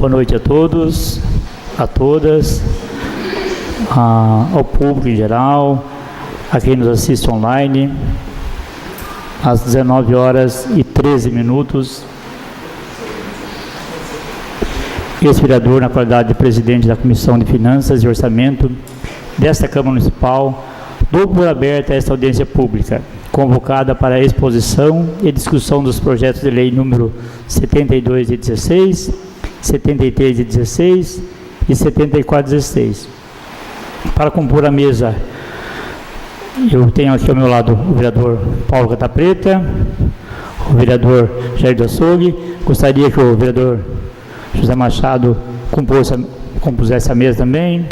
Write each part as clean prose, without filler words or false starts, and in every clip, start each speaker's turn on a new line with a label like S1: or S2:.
S1: Boa noite a todos, a todas, ao público em geral, a quem nos assiste online. Às 19h13, ex-vereador na qualidade de presidente da Comissão de Finanças e Orçamento desta Câmara Municipal, dou por aberta esta audiência pública, convocada para a exposição e discussão dos projetos de lei número 72 de 16, 73 de 16 e 74 de 16. Para compor a mesa, eu tenho aqui ao meu lado o vereador Paulo Catapreta, o vereador Jair do Açougue. Gostaria que o vereador José Machado compusesse a mesa também.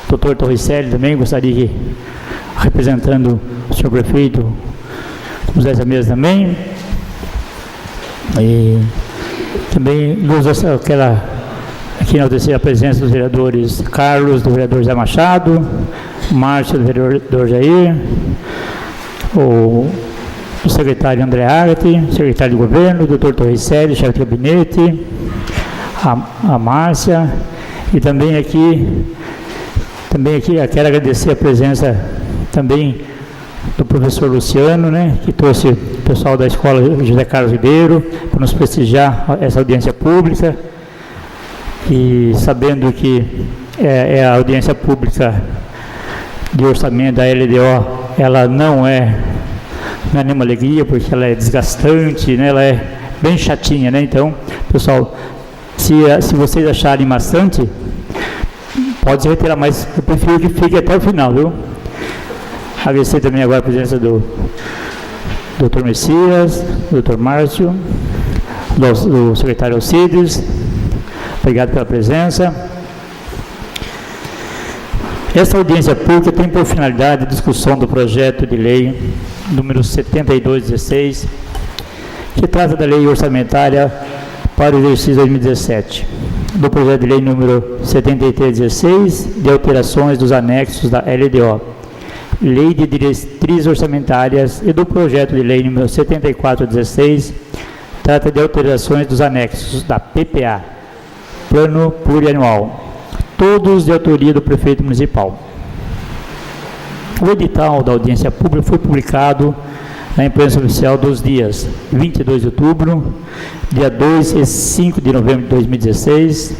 S1: O doutor Torricelli também gostaria que, representando o senhor prefeito, compusesse a mesa também. E também quero aqui enaltecer a presença dos vereadores Carlos, do vereador José Machado, Márcio, do vereador Jair, o secretário André Agati, secretário de governo, o doutor Torricelli, chefe de gabinete, a Márcia, e também aqui quero agradecer a presença também do professor Luciano, né, que trouxe o pessoal da escola José Carlos Ribeiro para nos prestigiar essa audiência pública, e sabendo que é a audiência pública de orçamento da LDO, ela não é nenhuma alegria, porque ela é desgastante, né, ela é bem chatinha, né? Então, pessoal, se vocês acharem maçante, pode se retirar, mas eu prefiro que fique até o final, viu? Agradecer também agora a presença do Dr. Messias, do Dr. Márcio, do secretário Alcides. Obrigado pela presença. Esta audiência pública tem por finalidade a discussão do projeto de lei número 7216, que trata da lei orçamentária para o exercício 2017, do projeto de lei número 7316, de alterações dos anexos da LDO, Lei de Diretrizes Orçamentárias, e do projeto de lei número 7416, trata de alterações dos anexos da PPA, Plano Plurianual, todos de autoria do prefeito municipal. O edital da audiência pública foi publicado na imprensa oficial dos dias 22 de outubro, dia 2 e 5 de novembro de 2016.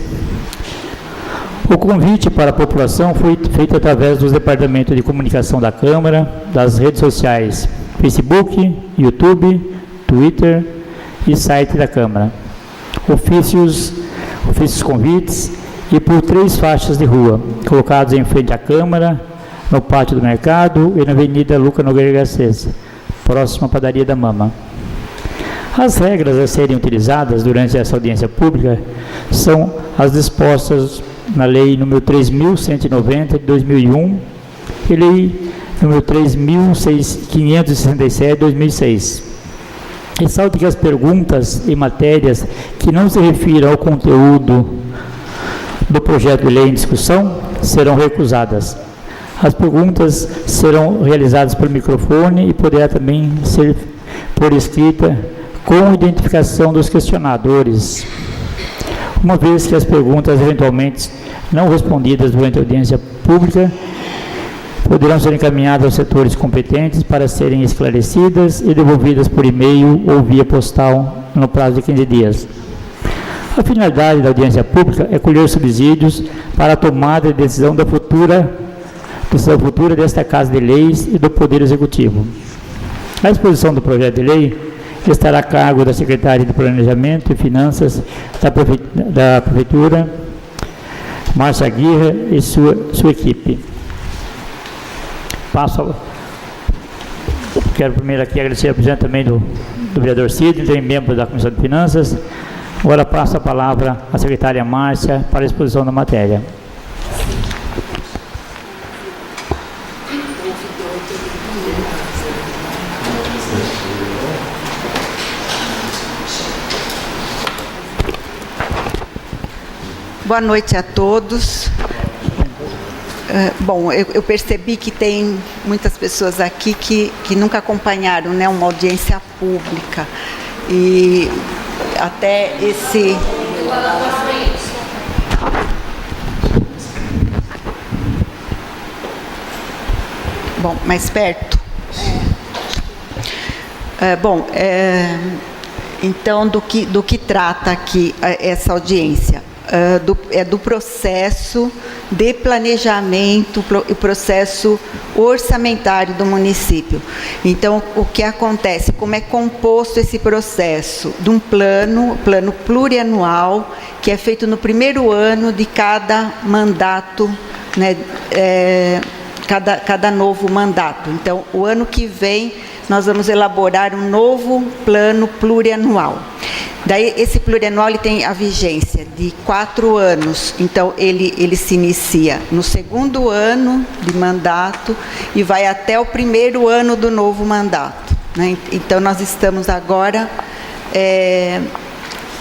S1: O convite para a população foi feito através dos departamentos de comunicação da Câmara, das redes sociais Facebook, YouTube, Twitter e site da Câmara, ofícios convites, e por 3 faixas de rua, colocados em frente à Câmara, no pátio do mercado e na Avenida Luca Nogueira Garcês, próxima à Padaria da Mama. As regras a serem utilizadas durante essa audiência pública são as dispostas na Lei nº 3.190 de 2001 e Lei nº 3.567 de 2006. Ressalto que as perguntas e matérias que não se refiram ao conteúdo do projeto de lei em discussão serão recusadas. As perguntas serão realizadas por microfone e poderá também ser por escrita com identificação dos questionadores. Uma vez que as perguntas eventualmente não respondidas durante a audiência pública poderão ser encaminhadas aos setores competentes para serem esclarecidas e devolvidas por e-mail ou via postal no prazo de 15 dias. A finalidade da audiência pública é colher subsídios para a tomada de decisão futura desta Casa de Leis e do Poder Executivo. A exposição do projeto de lei estará a cargo da Secretaria de Planejamento e Finanças da Prefeitura, Márcia Aguirre, e sua equipe. Quero primeiro aqui agradecer a presença também do vereador Cid, também membro da Comissão de Finanças. Agora passo a palavra à secretária Márcia para a exposição da matéria.
S2: Boa noite a todos. Bom, eu percebi que tem muitas pessoas aqui que nunca acompanharam, né, uma audiência pública. E até esse... Bom, mais perto? Então, do que trata aqui essa audiência? Do processo de planejamento, o processo orçamentário do município. Então, o que acontece? Como é composto esse processo? De um plano plurianual, que é feito no primeiro ano de cada mandato, né, cada novo mandato. Então, o ano que vem, nós vamos elaborar um novo plano plurianual. Daí, esse plurianual ele tem a vigência de 4 anos. Então, ele se inicia no segundo ano de mandato e vai até o primeiro ano do novo mandato, né? Então, nós estamos agora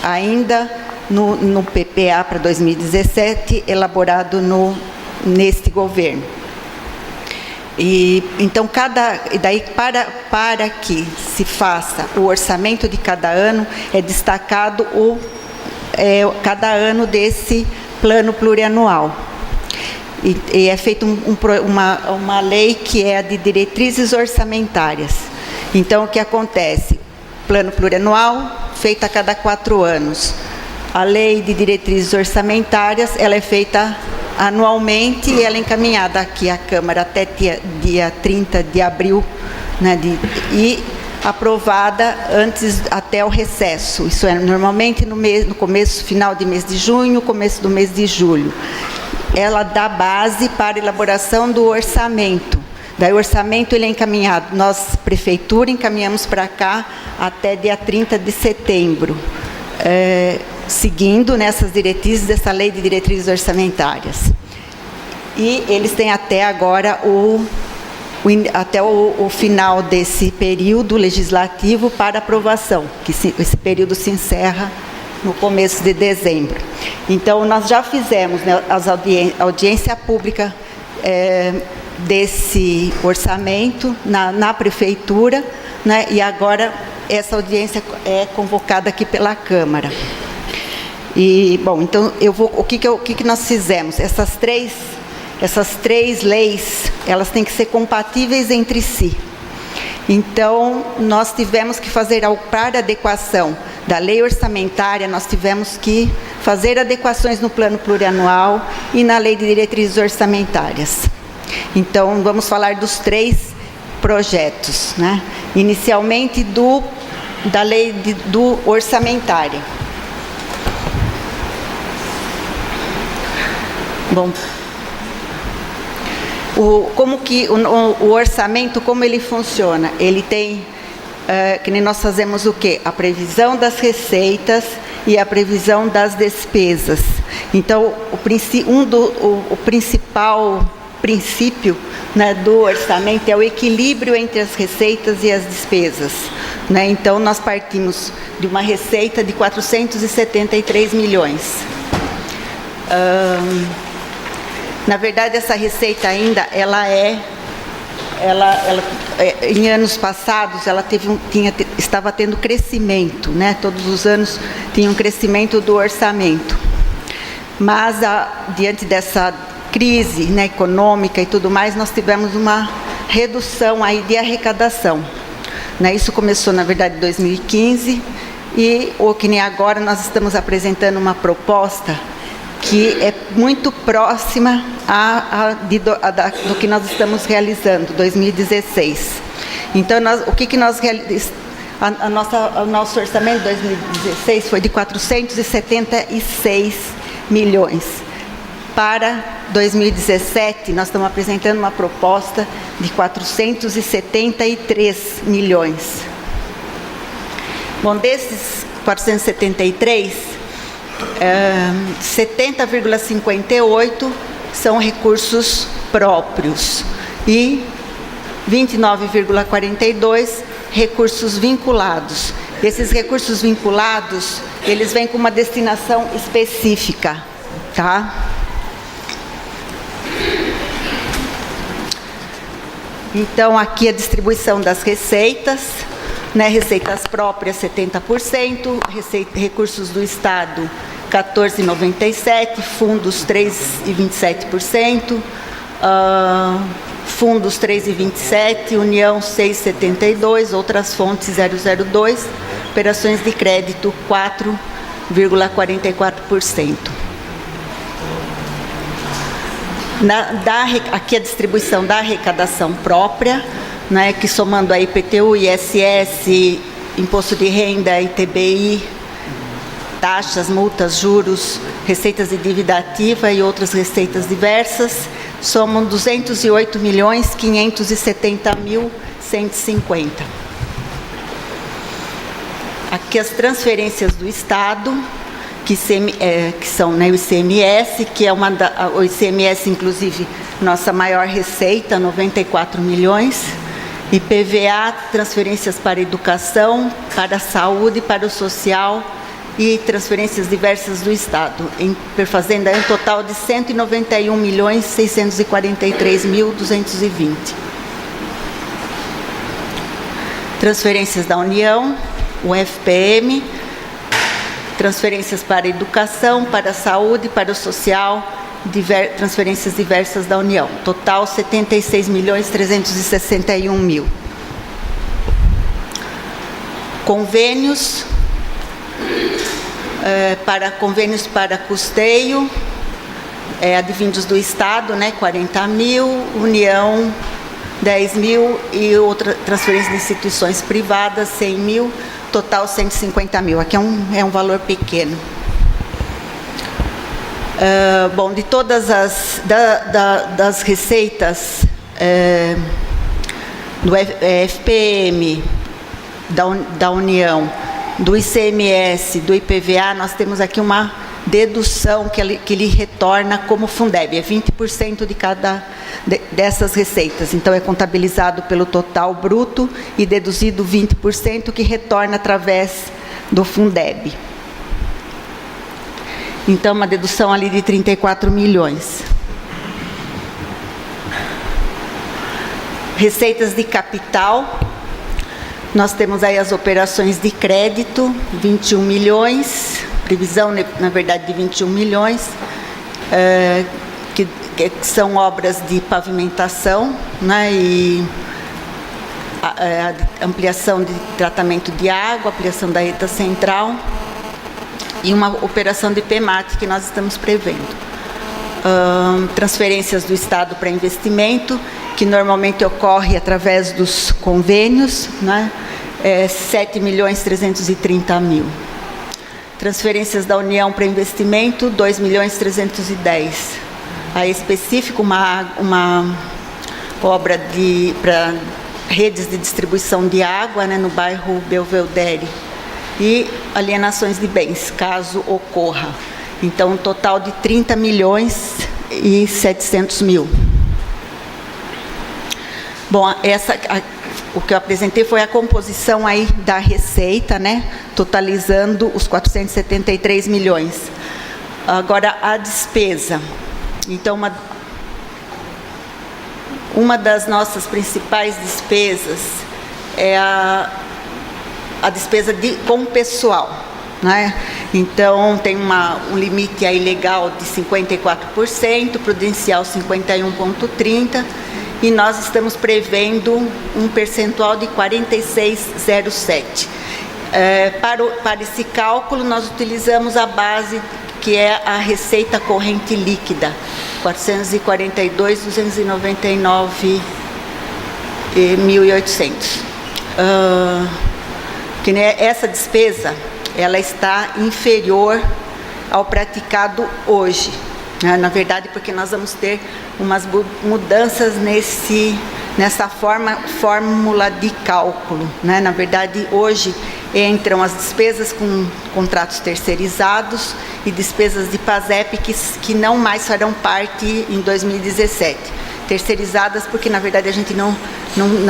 S2: ainda no PPA para 2017, elaborado neste governo. E então para que se faça o orçamento de cada ano, é destacado cada ano desse plano plurianual. E é feita uma lei que é a de diretrizes orçamentárias. Então, o que acontece? Plano plurianual, feito a cada 4 anos. A lei de diretrizes orçamentárias, ela é feita anualmente e ela é encaminhada aqui à Câmara até dia 30 de abril, né, e aprovada até o recesso. Isso é normalmente no começo, final de mês de junho, começo do mês de julho. Ela dá base para a elaboração do orçamento. Daí o orçamento ele é encaminhado, nós, Prefeitura, encaminhamos para cá até dia 30 de setembro. Seguindo nessas diretrizes dessa lei de diretrizes orçamentárias. E eles têm até agora até o final desse período legislativo para aprovação, que esse período se encerra no começo de dezembro. Então, nós já fizemos, né, audiência pública desse orçamento na Prefeitura, né, e agora essa audiência é convocada aqui pela Câmara. E, bom, então, o que nós fizemos? Essas três leis, elas têm que ser compatíveis entre si. Então, nós tivemos que fazer, para a adequação da lei orçamentária, nós tivemos que fazer adequações no plano plurianual e na lei de diretrizes orçamentárias. Então, vamos falar dos 3 projetos, né? Inicialmente, da lei do orçamentária. Bom, o orçamento, como ele funciona? Ele tem, que nem nós fazemos o quê? A previsão das receitas e a previsão das despesas. Então, o principal princípio, né, do orçamento é o equilíbrio entre as receitas e as despesas, né? Então, nós partimos de uma receita de 473 milhões. Na verdade, essa receita ainda, em anos passados, ela estava tendo crescimento, né? Todos os anos tinha um crescimento do orçamento. Mas, diante dessa crise, né, econômica e tudo mais, nós tivemos uma redução aí de arrecadação, né? Isso começou, na verdade, em 2015, que nem agora nós estamos apresentando uma proposta que é muito próxima do que nós estamos realizando, 2016. Então, o nosso orçamento de 2016 foi de 476 milhões. Para 2017, nós estamos apresentando uma proposta de 473 milhões. Bom, desses 473, 70,58 são recursos próprios e 29,42 recursos vinculados. Esses recursos vinculados, eles vêm com uma destinação específica, tá? Então, aqui a distribuição das receitas, né? Receitas próprias 70%, recursos do Estado 14,97%, fundos 3,27%, fundos 3,27, União 6,72, outras fontes 0,02, operações de crédito 4,44%. Aqui a distribuição da arrecadação própria, né, que somando a IPTU, ISS, Imposto de Renda, ITBI, taxas, multas, juros, receitas de dívida ativa e outras receitas diversas, somam 208.570.150. Aqui as transferências do Estado, que são, né, o ICMS, que é o ICMS, inclusive, nossa maior receita, 94 milhões, IPVA, transferências para a educação, para a saúde, para o social e transferências diversas do Estado, fazendo aí um total de 191.643.220. Transferências da União, o FPM, transferências para a educação, para a saúde, para o social, transferências diversas da União. Total, 76.361.000. Convênios, convênios para custeio, advindos do Estado, né, 40.000, União, 10.000 e outra transferência de instituições privadas, 100.000, total 150.000. Aqui é um valor pequeno. Bom, de todas das receitas do FPM, da União, do ICMS, do IPVA, nós temos aqui uma dedução que lhe retorna como Fundeb, é 20% de cada dessas receitas. Então, é contabilizado pelo total bruto e deduzido 20% que retorna através do Fundeb. Então, uma dedução ali de 34 milhões. Receitas de capital, nós temos aí as operações de crédito, 21 milhões, previsão, na verdade, de 21 milhões, que são obras de pavimentação, né, e a ampliação de tratamento de água, ampliação da reta central, e uma operação de PEMAT que nós estamos prevendo. Transferências do Estado para investimento, que normalmente ocorre através dos convênios, né? 7.330.000. Transferências da União para investimento, 2.310.000. Aí específico, uma obra para redes de distribuição de água, né, no bairro Belvedere. E alienações de bens, caso ocorra. Então, um total de 30.700.000. Bom, o que eu apresentei foi a composição aí da receita, né, totalizando os 473 milhões. Agora, a despesa. Então, uma das nossas principais despesas é a despesa com o pessoal, né? Então, tem um limite aí legal de 54%, prudencial 51,30%, e nós estamos prevendo um percentual de 46,07%. Para esse cálculo, nós utilizamos a base que é a receita corrente líquida, 442.299.800. Que essa despesa, ela está inferior ao praticado hoje, né? Na verdade, porque nós vamos ter umas mudanças nessa fórmula de cálculo, né? Na verdade, hoje entram as despesas com contratos terceirizados e despesas de PASEP que não mais farão parte em 2017. Terceirizadas porque, na verdade, a gente não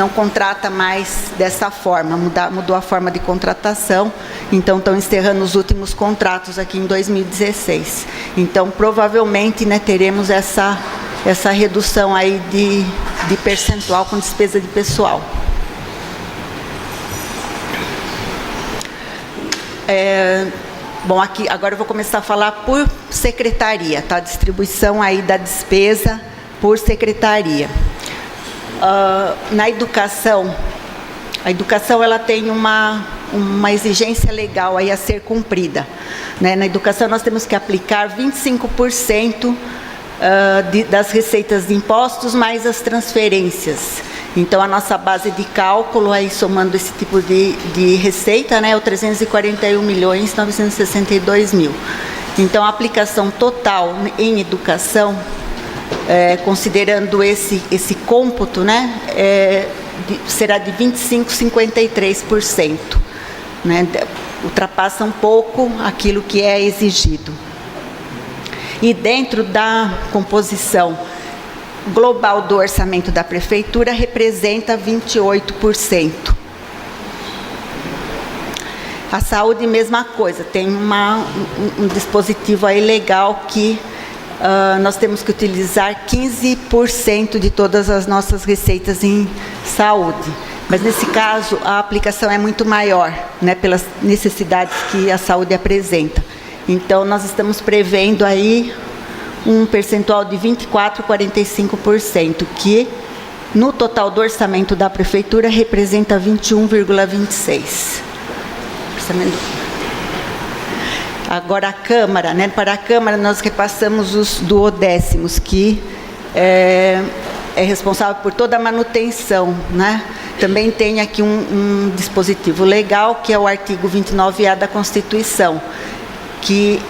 S2: contrata mais dessa forma, mudou a forma de contratação, então estão encerrando os últimos contratos aqui em 2016. Então, provavelmente, né, teremos essa redução aí de percentual com despesa de pessoal. Bom, aqui agora eu vou começar a falar por secretaria, tá? Distribuição aí da despesa por secretaria. na educação, a educação ela tem uma exigência legal aí a ser cumprida, né? Na educação nós temos que aplicar 25% das receitas de impostos mais as transferências. Então a nossa base de cálculo aí somando esse tipo de receita, né, é o 341.962.000. Então a aplicação total em educação, considerando esse cômputo, né, será de 25,53%, né, ultrapassa um pouco aquilo que é exigido. E dentro da composição global do orçamento da prefeitura representa 28%. A saúde, mesma coisa, tem um dispositivo aí legal que nós temos que utilizar 15% de todas as nossas receitas em saúde. Mas nesse caso a aplicação é muito maior, né, pelas necessidades que a saúde apresenta. Então nós estamos prevendo aí um percentual de 24,45%, que no total do orçamento da prefeitura representa 21,26%. Agora a Câmara, né? Para a Câmara nós repassamos os duodécimos, que é responsável por toda a manutenção, né? Também tem aqui um dispositivo legal, que é o artigo 29A da Constituição, que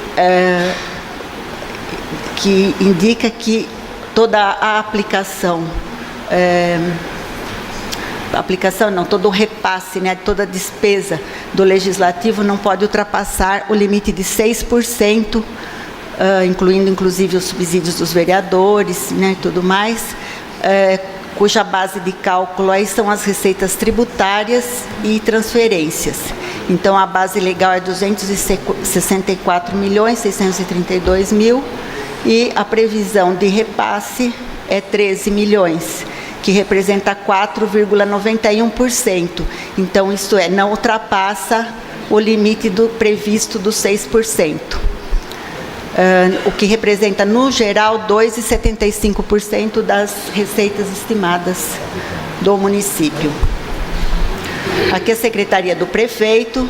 S2: indica que toda a todo o repasse, né, toda a despesa do Legislativo não pode ultrapassar o limite de 6%, incluindo inclusive os subsídios dos vereadores, né, e tudo mais, cuja base de cálculo aí são as receitas tributárias e transferências. Então a base legal é 264.632.000 e a previsão de repasse é 13 milhões, que representa 4,91%. Então, isto não ultrapassa o limite previsto dos 6%. O que representa, no geral, 2,75% das receitas estimadas do município. Aqui a Secretaria do Prefeito,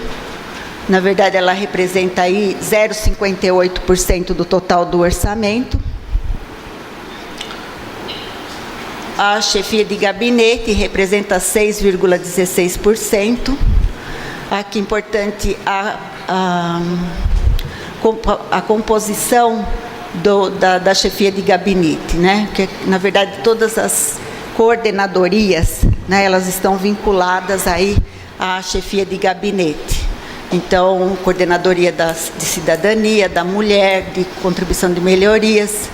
S2: na verdade, ela representa aí 0,58% do total do orçamento. A chefia de gabinete representa 6,16%. Aqui importante a composição da chefia de gabinete, né? Que na verdade todas as coordenadorias, né, elas estão vinculadas aí à chefia de gabinete. Então, coordenadoria de cidadania, da mulher, de contribuição de melhorias,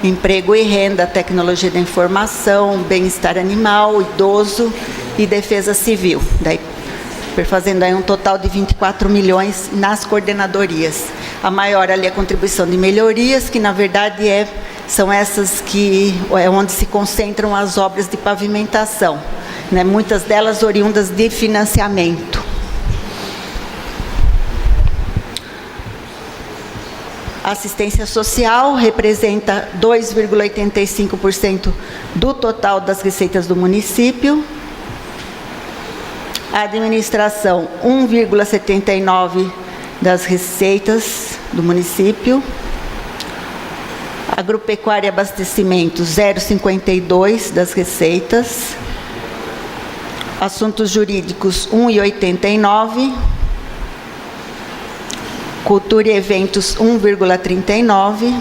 S2: emprego e renda, tecnologia da informação, bem-estar animal, idoso e defesa civil. Daí, fazendo aí um total de 24 milhões nas coordenadorias. A maior ali é a contribuição de melhorias, que na verdade são essas que é onde se concentram as obras de pavimentação, né? Muitas delas oriundas de financiamento. A assistência social representa 2,85% do total das receitas do município. A administração, 1,79% das receitas do município. Agropecuária e abastecimento, 0,52% das receitas. Assuntos jurídicos, 1,89%. Cultura e eventos, 1,39%.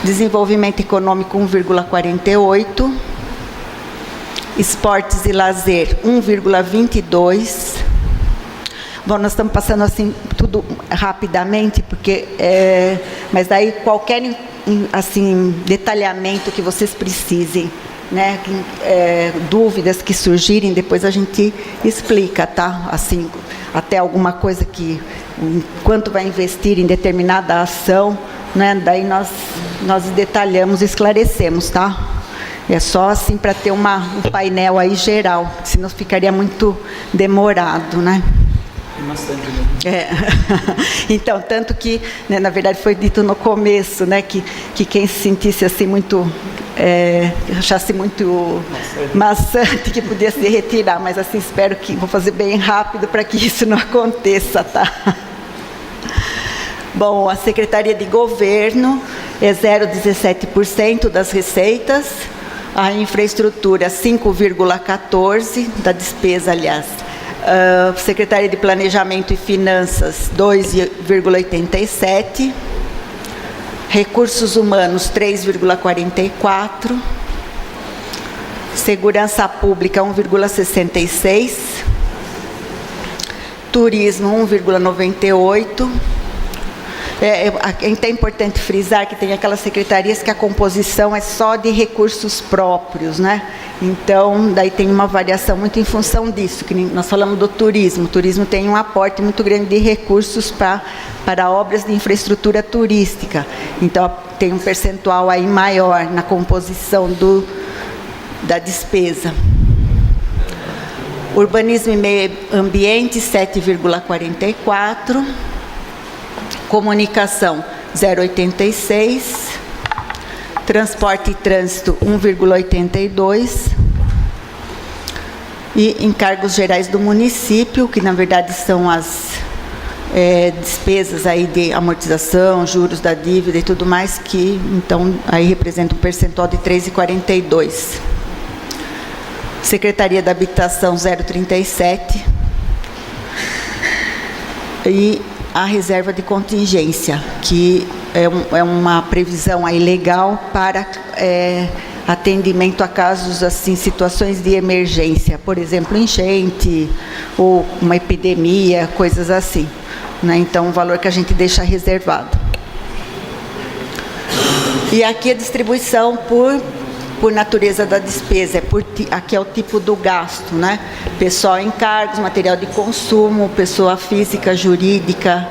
S2: Desenvolvimento econômico, 1,48%. Esportes e lazer, 1,22%. Bom, nós estamos passando assim tudo rapidamente, porque mas daí qualquer assim detalhamento que vocês precisem, né, dúvidas que surgirem, depois a gente explica, tá? Assim, até alguma coisa que quanto vai investir em determinada ação, né? Daí nós detalhamos, esclarecemos, tá? É só assim para ter um painel aí geral, senão ficaria muito demorado, né?
S1: Bastante,
S2: né? Então, tanto que, né, na verdade, foi dito no começo, né, que quem se sentisse assim muito eu achasse muito maçante que podia se retirar, mas assim espero que vou fazer bem rápido para que isso não aconteça, tá? Bom, a Secretaria de Governo é 0,17% das receitas, a infraestrutura 5,14% da despesa, aliás. Secretaria de Planejamento e Finanças 2,87%, Recursos Humanos 3,44%, Segurança Pública 1,66%, Turismo 1,98%. É importante frisar que tem aquelas secretarias que a composição é só de recursos próprios, né? Então, daí tem uma variação muito em função disso, que nós falamos do turismo. O turismo tem um aporte muito grande de recursos para obras de infraestrutura turística. Então, tem um percentual aí maior na composição da despesa. Urbanismo e Meio Ambiente, 7,44%. Comunicação, 0,86%. Transporte e Trânsito, 1,82%. E encargos gerais do município, que na verdade são as despesas aí de amortização, juros da dívida e tudo mais, que então aí representa um percentual de 3,42%. Secretaria da Habitação, 0,37%. E a reserva de contingência, que é uma previsão aí legal para atendimento a casos assim, situações de emergência, por exemplo, enchente ou uma epidemia, coisas assim, né? Então, um valor que a gente deixa reservado. E aqui a distribuição por natureza da despesa, aqui é o tipo do gasto, né? Pessoal em encargos, material de consumo, pessoa física, jurídica,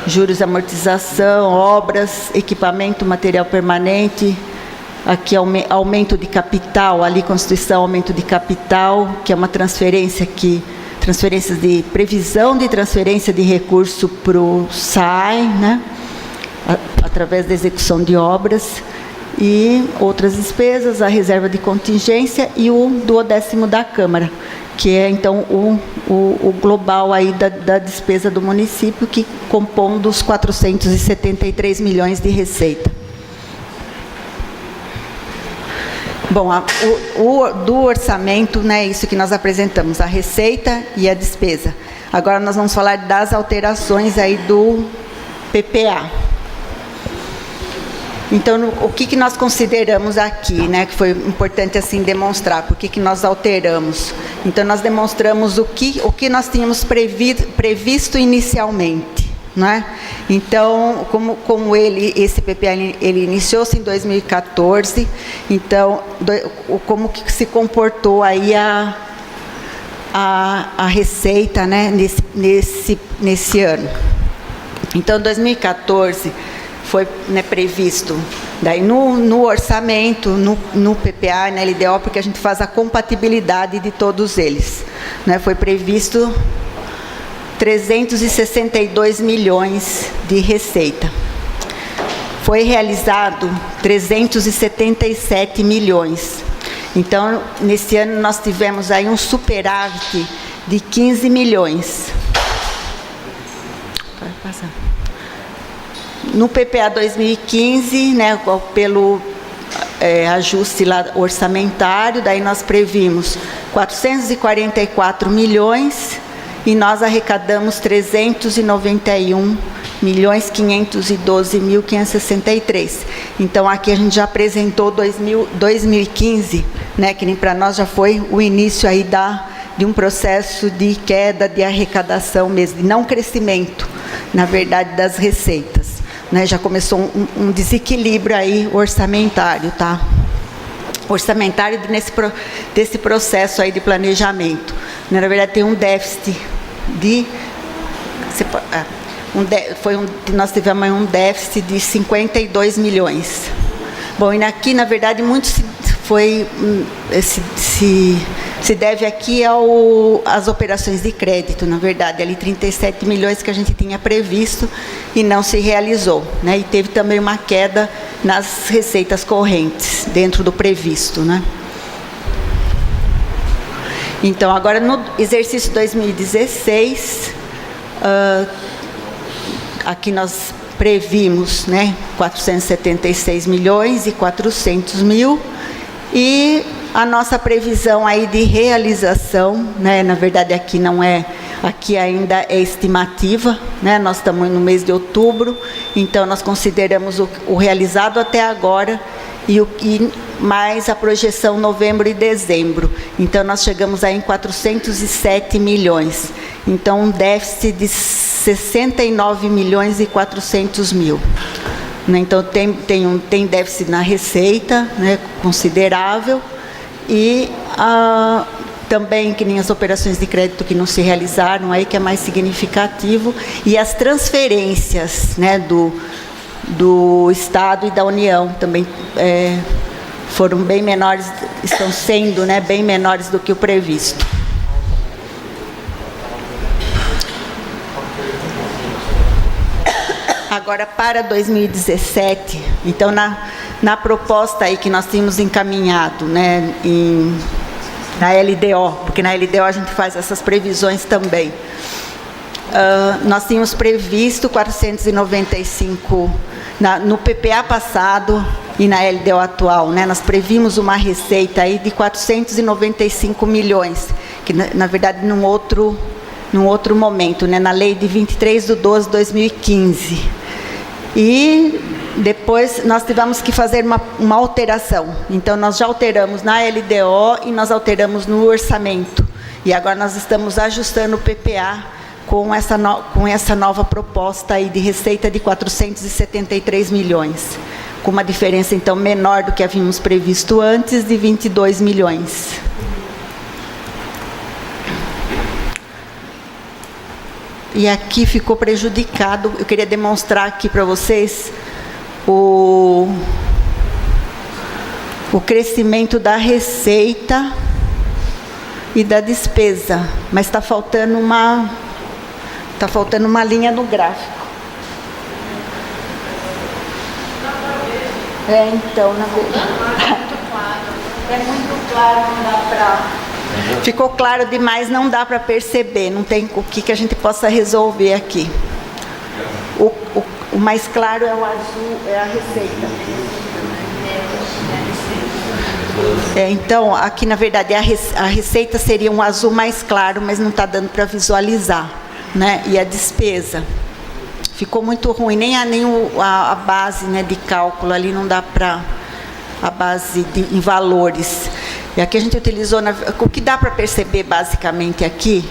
S2: juros e amortização, obras, equipamento, material permanente, aqui aumento de capital, ali Constituição, aumento de capital, que é uma transferências de previsão de transferência de recurso para o SAI, né? Através da execução de obras. E outras despesas, a reserva de contingência e o 10º da Câmara, que é, então, o global aí da despesa do município, que compõe dos 473 milhões de receita. Bom, do orçamento, né, isso que nós apresentamos, a receita e a despesa. Agora nós vamos falar das alterações aí do PPA. Então, o que nós consideramos aqui, né, que foi importante assim demonstrar, por que nós alteramos? Então, nós demonstramos o que nós tínhamos previsto inicialmente, né? Então, como esse PPA ele iniciou-se em 2014, então, como que se comportou aí a receita, né, nesse ano? Então, em 2014, foi, né, previsto, daí no orçamento, no PPA, na LDO, porque a gente faz a compatibilidade de todos eles, né, foi previsto 362 milhões de receita. Foi realizado 377 milhões. Então, nesse ano nós tivemos aí um superávit de 15 milhões. Pode passar. No PPA 2015, né, pelo ajuste lá orçamentário, daí nós previmos 444 milhões e nós arrecadamos 391.512.563. Então, aqui a gente já apresentou 2015, né, que nem para nós já foi o início aí de um processo de queda de arrecadação mesmo, de não crescimento, na verdade, das receitas. Né, já começou um desequilíbrio aí orçamentário, tá? Orçamentário desse processo aí de planejamento. Na verdade, tem um déficit nós tivemos um déficit de 52 milhões. Bom, e aqui, na verdade, muito se deve aqui às operações de crédito, na verdade, ali 37 milhões que a gente tinha previsto e não se realizou, né? E teve também uma queda nas receitas correntes, dentro do previsto, né? Então, agora no exercício 2016, aqui nós previmos, né, 476 milhões e 400 mil, e a nossa previsão aí de realização, né, na verdade aqui não é, aqui ainda é estimativa, né, nós estamos no mês de outubro, então nós consideramos o realizado até agora e mais a projeção novembro e dezembro. Então nós chegamos aí em 407 milhões. Então um déficit de 69 milhões e 400 mil. Então tem déficit na receita, né, considerável, e também que nem as operações de crédito que não se realizaram, aí que é mais significativo, e as transferências, né, do Estado e da União também foram bem menores, estão sendo, né, bem menores do que o previsto. Agora, para 2017, então, na proposta aí que nós tínhamos encaminhado, né, na LDO, porque na LDO a gente faz essas previsões também, nós tínhamos previsto 495, no PPA passado e na LDO atual, né, nós previmos uma receita aí de 495 milhões, que na verdade num outro momento, né, na lei de 23/12/2015. E depois nós tivemos que fazer uma alteração. Então nós já alteramos na LDO e nós alteramos no orçamento. E agora nós estamos ajustando o PPA com essa nova proposta aí de receita de 473 milhões. Com uma diferença então menor do que havíamos previsto antes, de 22 milhões. E aqui ficou prejudicado, eu queria demonstrar aqui para vocês o crescimento da receita e da despesa, mas está faltando uma linha no gráfico. Então, na verdade, é muito claro, não dá para... Ficou claro demais, não dá para perceber, não tem o que a gente possa resolver aqui. O mais claro é o azul, é a receita. Então, aqui na verdade a receita seria um azul mais claro, mas não está dando para visualizar, né? E a despesa ficou muito ruim, nem a base, né, de cálculo ali não dá para a base em valores. E aqui a gente utilizou, o que dá para perceber basicamente aqui,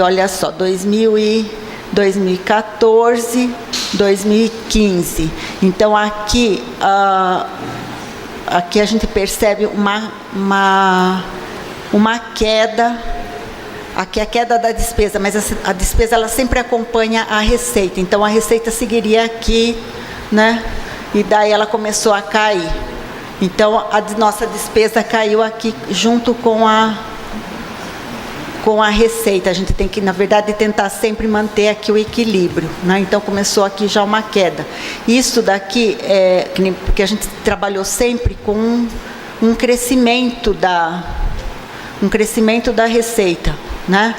S2: olha só, 2014, 2015. Então aqui a gente percebe uma queda, aqui a queda da despesa, mas a despesa ela sempre acompanha a receita. Então a receita seguiria aqui, né? E daí ela começou a cair. Então, a nossa despesa caiu aqui junto com a receita. A gente tem que, na verdade, tentar sempre manter aqui o equilíbrio, né? Então, começou aqui já uma queda. Isso daqui, porque a gente trabalhou sempre com um crescimento da receita, né?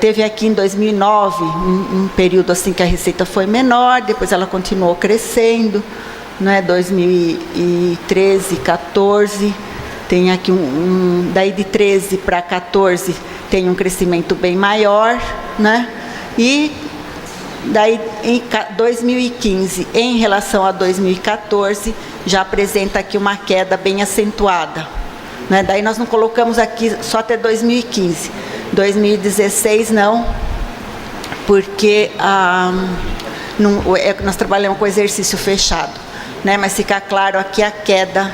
S2: Teve aqui em 2009 um período assim que a receita foi menor, depois ela continuou crescendo, né? 2013, 14, tem aqui daí de 13 para 14 tem um crescimento bem maior, né? E daí em 2015, em relação a 2014, já apresenta aqui uma queda bem acentuada, né? Daí nós não colocamos aqui só até 2015, 2016 não, porque nós trabalhamos com exercício fechado, né? Mas fica claro aqui a queda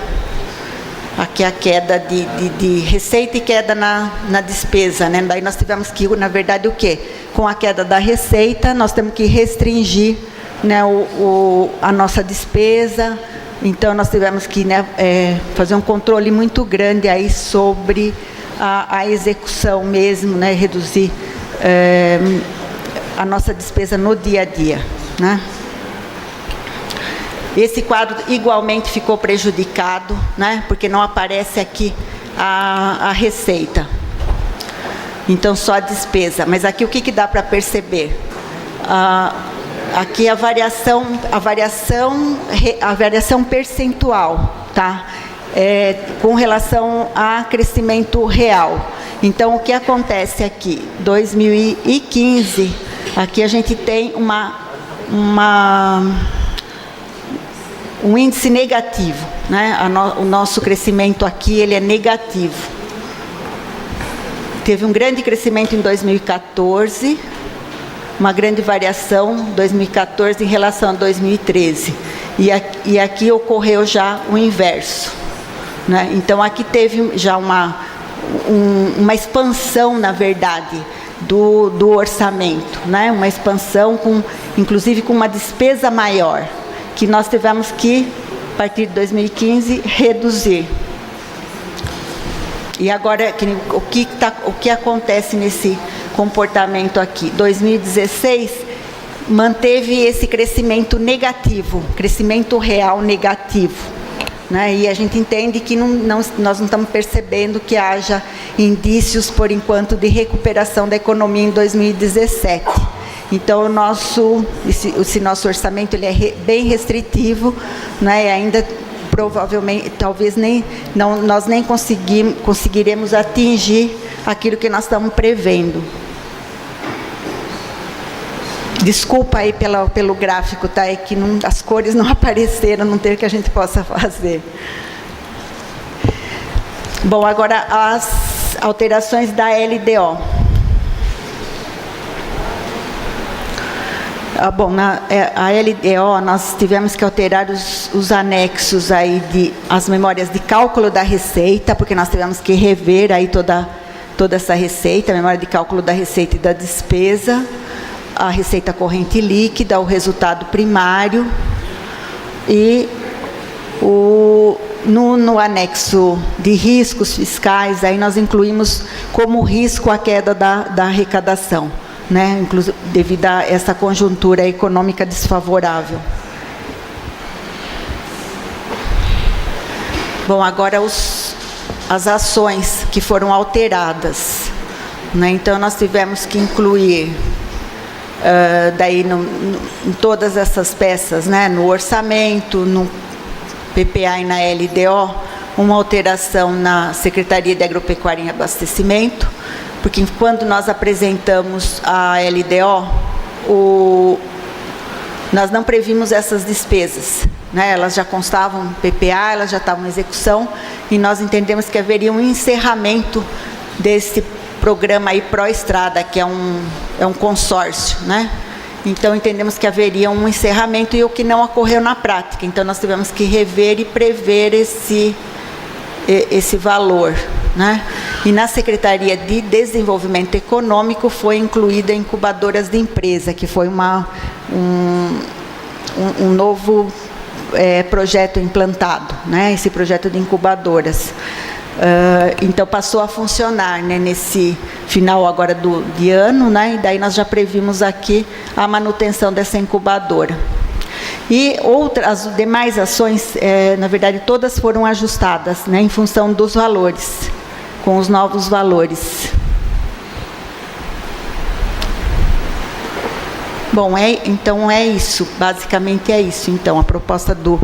S2: de receita e queda na despesa, né? Daí nós tivemos que, na verdade, o quê? Com a queda da receita, nós temos que restringir, né, a nossa despesa, Então, nós tivemos que, né, fazer um controle muito grande aí sobre a execução mesmo, né, reduzir a nossa despesa no dia a dia, né? Esse quadro igualmente ficou prejudicado, né, porque não aparece aqui a receita. Então, só a despesa. Mas aqui o que dá para perceber? Aqui a variação percentual, tá? Com relação a crescimento real. Então, o que acontece aqui? 2015, aqui a gente tem um índice negativo, né? O nosso crescimento aqui, ele é negativo. Teve um grande crescimento em 2014, uma grande variação em 2014 em relação a 2013. E aqui ocorreu já o inverso, né? Então, aqui teve já uma expansão, na verdade, do orçamento, né? Uma expansão, inclusive com uma despesa maior, que nós tivemos que, a partir de 2015, reduzir. E agora, o que acontece nesse comportamento aqui? 2016 manteve esse crescimento negativo, crescimento real negativo, né? E a gente entende que nós não estamos percebendo que haja indícios, por enquanto, de recuperação da economia em 2017. Então, esse nosso orçamento, ele é bem restritivo, né? E ainda, provavelmente, talvez nós nem conseguiremos atingir aquilo que nós estamos prevendo. Desculpa aí pelo gráfico, tá? É que as cores não apareceram, não tem o que a gente possa fazer. Bom, agora as alterações da LDO. Bom, a LDO, nós tivemos que alterar os anexos aí as memórias de cálculo da receita, porque nós tivemos que rever aí toda essa receita, a memória de cálculo da receita e da despesa, a receita corrente líquida, o resultado primário, e no anexo de riscos fiscais, aí nós incluímos como risco a queda da arrecadação, né? Inclusive devido a essa conjuntura econômica desfavorável. Bom, agora as ações que foram alteradas, né? Então, nós tivemos que incluir, daí em todas essas peças, né? No orçamento, no PPA e na LDO, uma alteração na Secretaria de Agropecuária e Abastecimento, porque quando nós apresentamos a LDO, nós não previmos essas despesas, né? Elas já constavam no PPA, elas já estavam em execução, e nós entendemos que haveria um encerramento desse programa aí Pró-Estrada, que é um consórcio, né? Então, entendemos que haveria um encerramento, e o que não ocorreu na prática. Então, nós tivemos que rever e prever esse valor, né? E na Secretaria de Desenvolvimento Econômico foi incluída incubadoras de empresa, que foi um novo projeto implantado, né? Esse projeto de incubadoras. Então, passou a funcionar, né, nesse final agora de ano, né? E daí nós já previmos aqui a manutenção dessa incubadora. E as demais ações, na verdade, todas foram ajustadas, né, em função dos valores, com os novos valores. Bom, então é isso, basicamente é isso. Então, a proposta do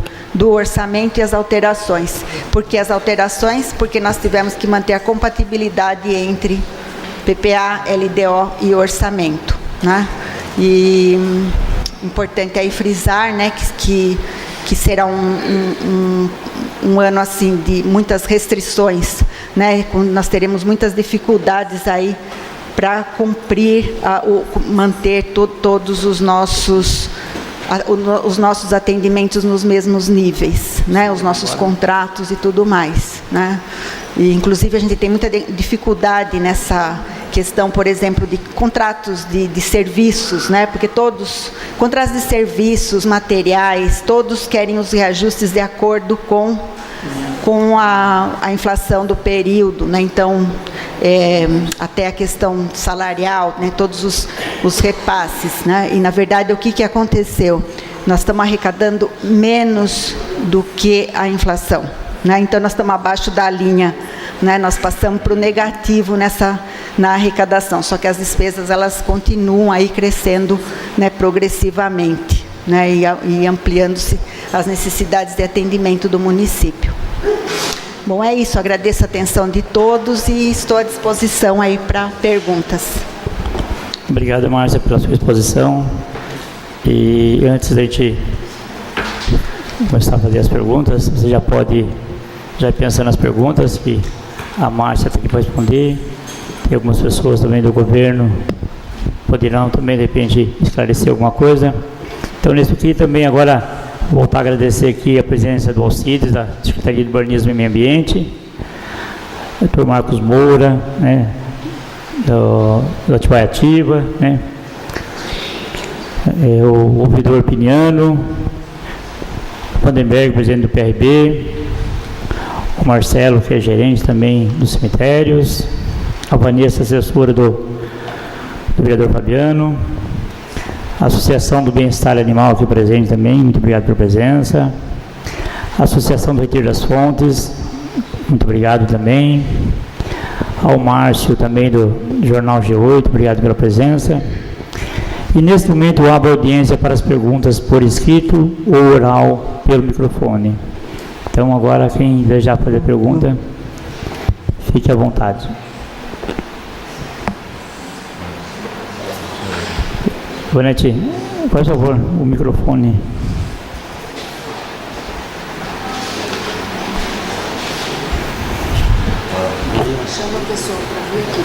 S2: orçamento e as alterações. Por que as alterações? Porque nós tivemos que manter a compatibilidade entre PPA, LDO e orçamento, né? E importante aí frisar, né, que será um ano assim de muitas restrições, né? Nós teremos muitas dificuldades aí para cumprir, manter todos os nossos atendimentos nos mesmos níveis, né? Os nossos contratos e tudo mais, né? E, inclusive, a gente tem muita dificuldade questão, por exemplo, de contratos de serviços, né? Porque todos, contratos de serviços, materiais, todos querem os reajustes de acordo com a inflação do período, né? Então, até a questão salarial, né? Todos os repasses, né? E, na verdade, o que aconteceu? Nós estamos arrecadando menos do que a inflação, né? Então, nós estamos abaixo da linha, né? Nós passamos para o negativo na arrecadação, só que as despesas elas continuam aí crescendo, né, progressivamente, né? E ampliando-se as necessidades de atendimento do município. Bom, é isso. Agradeço a atenção de todos e estou à disposição aí para perguntas.
S1: Obrigado, Márcia, pela sua exposição. E antes da gente começar a fazer as perguntas, você já pode já pensar nas perguntas que a Márcia está aqui para responder. Tem algumas pessoas também do governo poderão também, de repente, esclarecer alguma coisa. Então, nisso aqui também agora voltar a agradecer aqui a presença do Alcides, da Secretaria de Urbanismo e Meio Ambiente, o Dr. Marcos Moura, né, do Atibaia Ativa, né, o ouvidor Piniano, o Vandenberg, presidente do PRB, o Marcelo, que é gerente também dos cemitérios, a Vanessa, assessora do vereador Fabiano, a Associação do Bem-Estar Animal aqui presente também, muito obrigado pela presença. A Associação do Retiro das Fontes, muito obrigado também. Ao Márcio também do Jornal G8, obrigado pela presença. E nesse momento eu abro a audiência para as perguntas por escrito ou oral pelo microfone. Então agora quem desejar fazer pergunta, fique à vontade. Bonete, por favor, o microfone.
S2: Chama a pessoa para vir aqui.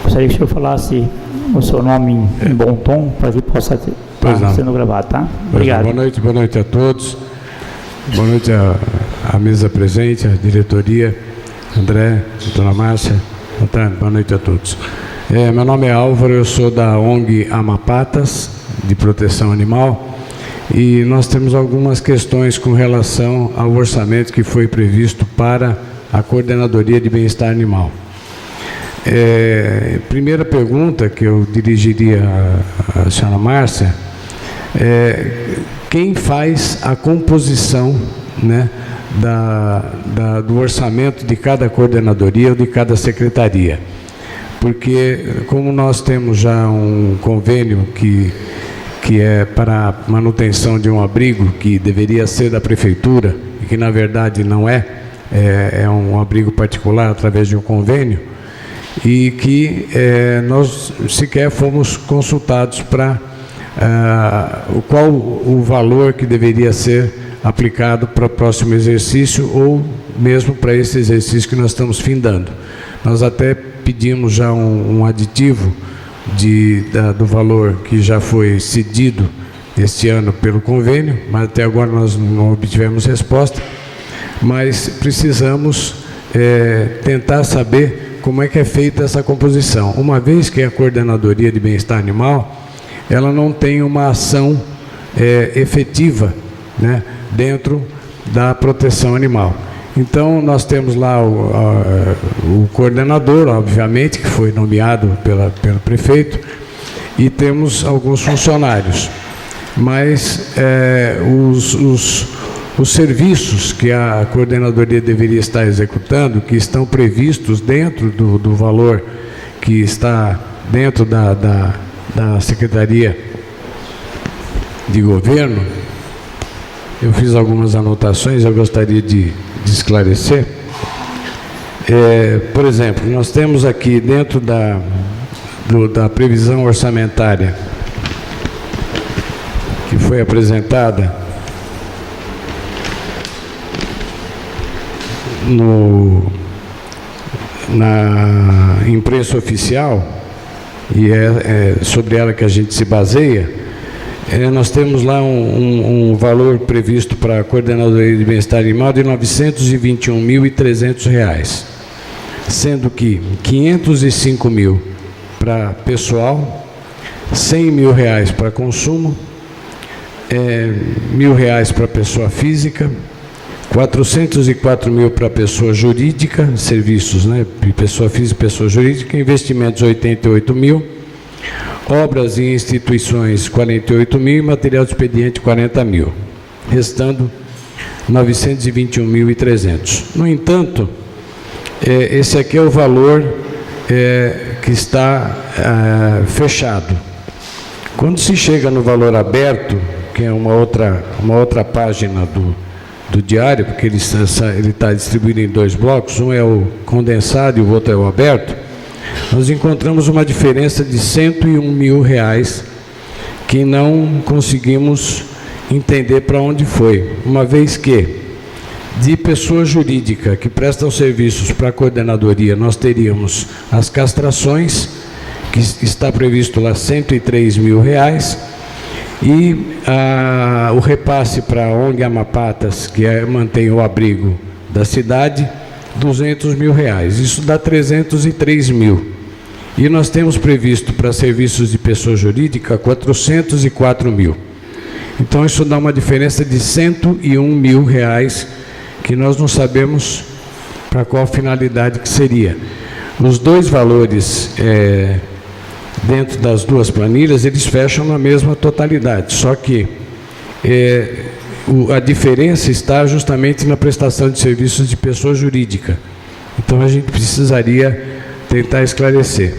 S1: Gostaria que o senhor falasse o seu nome em bom tom, para que possa estar sendo gravado, tá? Obrigado.
S3: Boa noite a todos. Boa noite à mesa presente, à diretoria, André, doutora Márcia, Antônio, boa noite a todos. Meu nome é Álvaro, eu sou da ONG Amapatas, de proteção animal, e nós temos algumas questões com relação ao orçamento que foi previsto para a Coordenadoria de Bem-Estar Animal. Primeira pergunta que eu dirigiria à senhora Márcia quem faz a composição, né, do orçamento de cada coordenadoria ou de cada secretaria? Porque como nós temos já um convênio que é para manutenção de um abrigo que deveria ser da prefeitura e que na verdade não é um abrigo particular através de um convênio, e que nós sequer fomos consultados para qual o valor que deveria ser aplicado para o próximo exercício ou mesmo para esse exercício que nós estamos findando. Nós até pedimos já um aditivo do valor que já foi cedido este ano pelo convênio, mas até agora nós não obtivemos resposta, mas precisamos tentar saber como é que é feita essa composição, uma vez que a Coordenadoria de Bem-Estar Animal ela não tem uma ação efetiva, né, dentro da proteção animal. Então, nós temos lá o coordenador, obviamente, que foi nomeado pelo prefeito, e temos alguns funcionários. Mas os serviços que a coordenadoria deveria estar executando, que estão previstos dentro do valor que está dentro da Secretaria de Governo, eu fiz algumas anotações, eu gostaria de esclarecer. Por exemplo, nós temos aqui dentro da previsão orçamentária que foi apresentada na imprensa oficial, e é sobre ela que a gente se baseia, nós temos lá um valor previsto para a Coordenadoria de Bem-Estar Animal de R$ 921.300, sendo que 505 mil para pessoal, 100 mil reais para consumo, R$ 1.000 para pessoa física, 404 mil para pessoa jurídica, serviços, né, pessoa física e pessoa jurídica, investimentos 88 mil, obras e instituições 48 mil e material de expediente 40 mil, restando 921.300. No entanto, esse aqui é o valor que está fechado. Quando se chega no valor aberto, que é uma outra página do diário, porque ele está distribuído em dois blocos, um é o condensado e o outro é o aberto, nós encontramos uma diferença de R$ 101 mil que não conseguimos entender para onde foi, uma vez que de pessoa jurídica que prestam serviços para a coordenadoria, nós teríamos as castrações, que está previsto lá R$ 103 mil, e o repasse para a ONG Amapatas, que mantém o abrigo da cidade, R$ 200 mil. Isso dá 303 mil. E nós temos previsto para serviços de pessoa jurídica 404 mil. Então isso dá uma diferença de R$ 101 mil, que nós não sabemos para qual finalidade que seria. Os dois valores dentro das duas planilhas, eles fecham na mesma totalidade, só que a diferença está justamente na prestação de serviços de pessoa jurídica. Então a gente precisaria tentar esclarecer.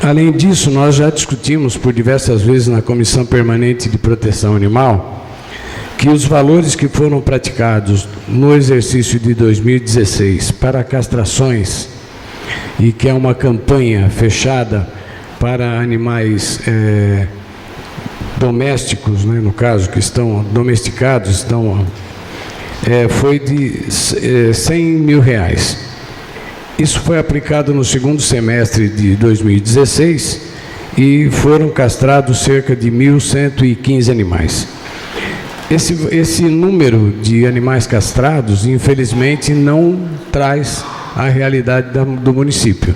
S3: Além disso, nós já discutimos por diversas vezes na Comissão Permanente de Proteção Animal que os valores que foram praticados no exercício de 2016 para castrações, e que é uma campanha fechada para animais domésticos, né, no caso, que estão domesticados, foi de R$ 100 mil. Isso foi aplicado no segundo semestre de 2016 e foram castrados cerca de 1.115 animais. Esse número de animais castrados, infelizmente, não traz a realidade do município.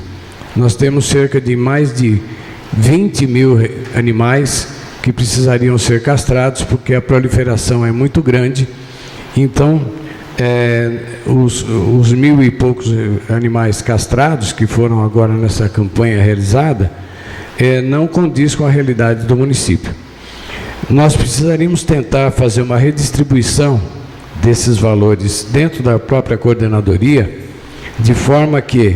S3: Nós temos cerca de mais de 20 mil animais que precisariam ser castrados, porque a proliferação é muito grande. Então, os 1.000 e poucos animais castrados que foram agora nessa campanha realizada, não condiz com a realidade do município. Nós precisaríamos tentar fazer uma redistribuição desses valores dentro da própria coordenadoria, de forma que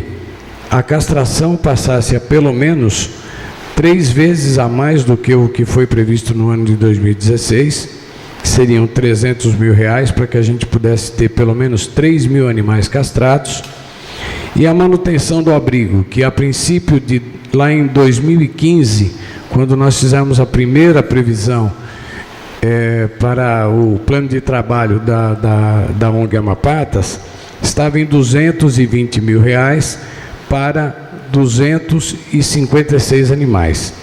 S3: a castração passasse a pelo menos 3 vezes a mais do que o que foi previsto no ano de 2016, que seriam R$ 300 mil, para que a gente pudesse ter pelo menos 3 mil animais castrados, e a manutenção do abrigo, que a princípio lá em 2015, quando nós fizemos a primeira previsão para o plano de trabalho da ONG Amapatas, estava em R$ 220 mil para 256 animais.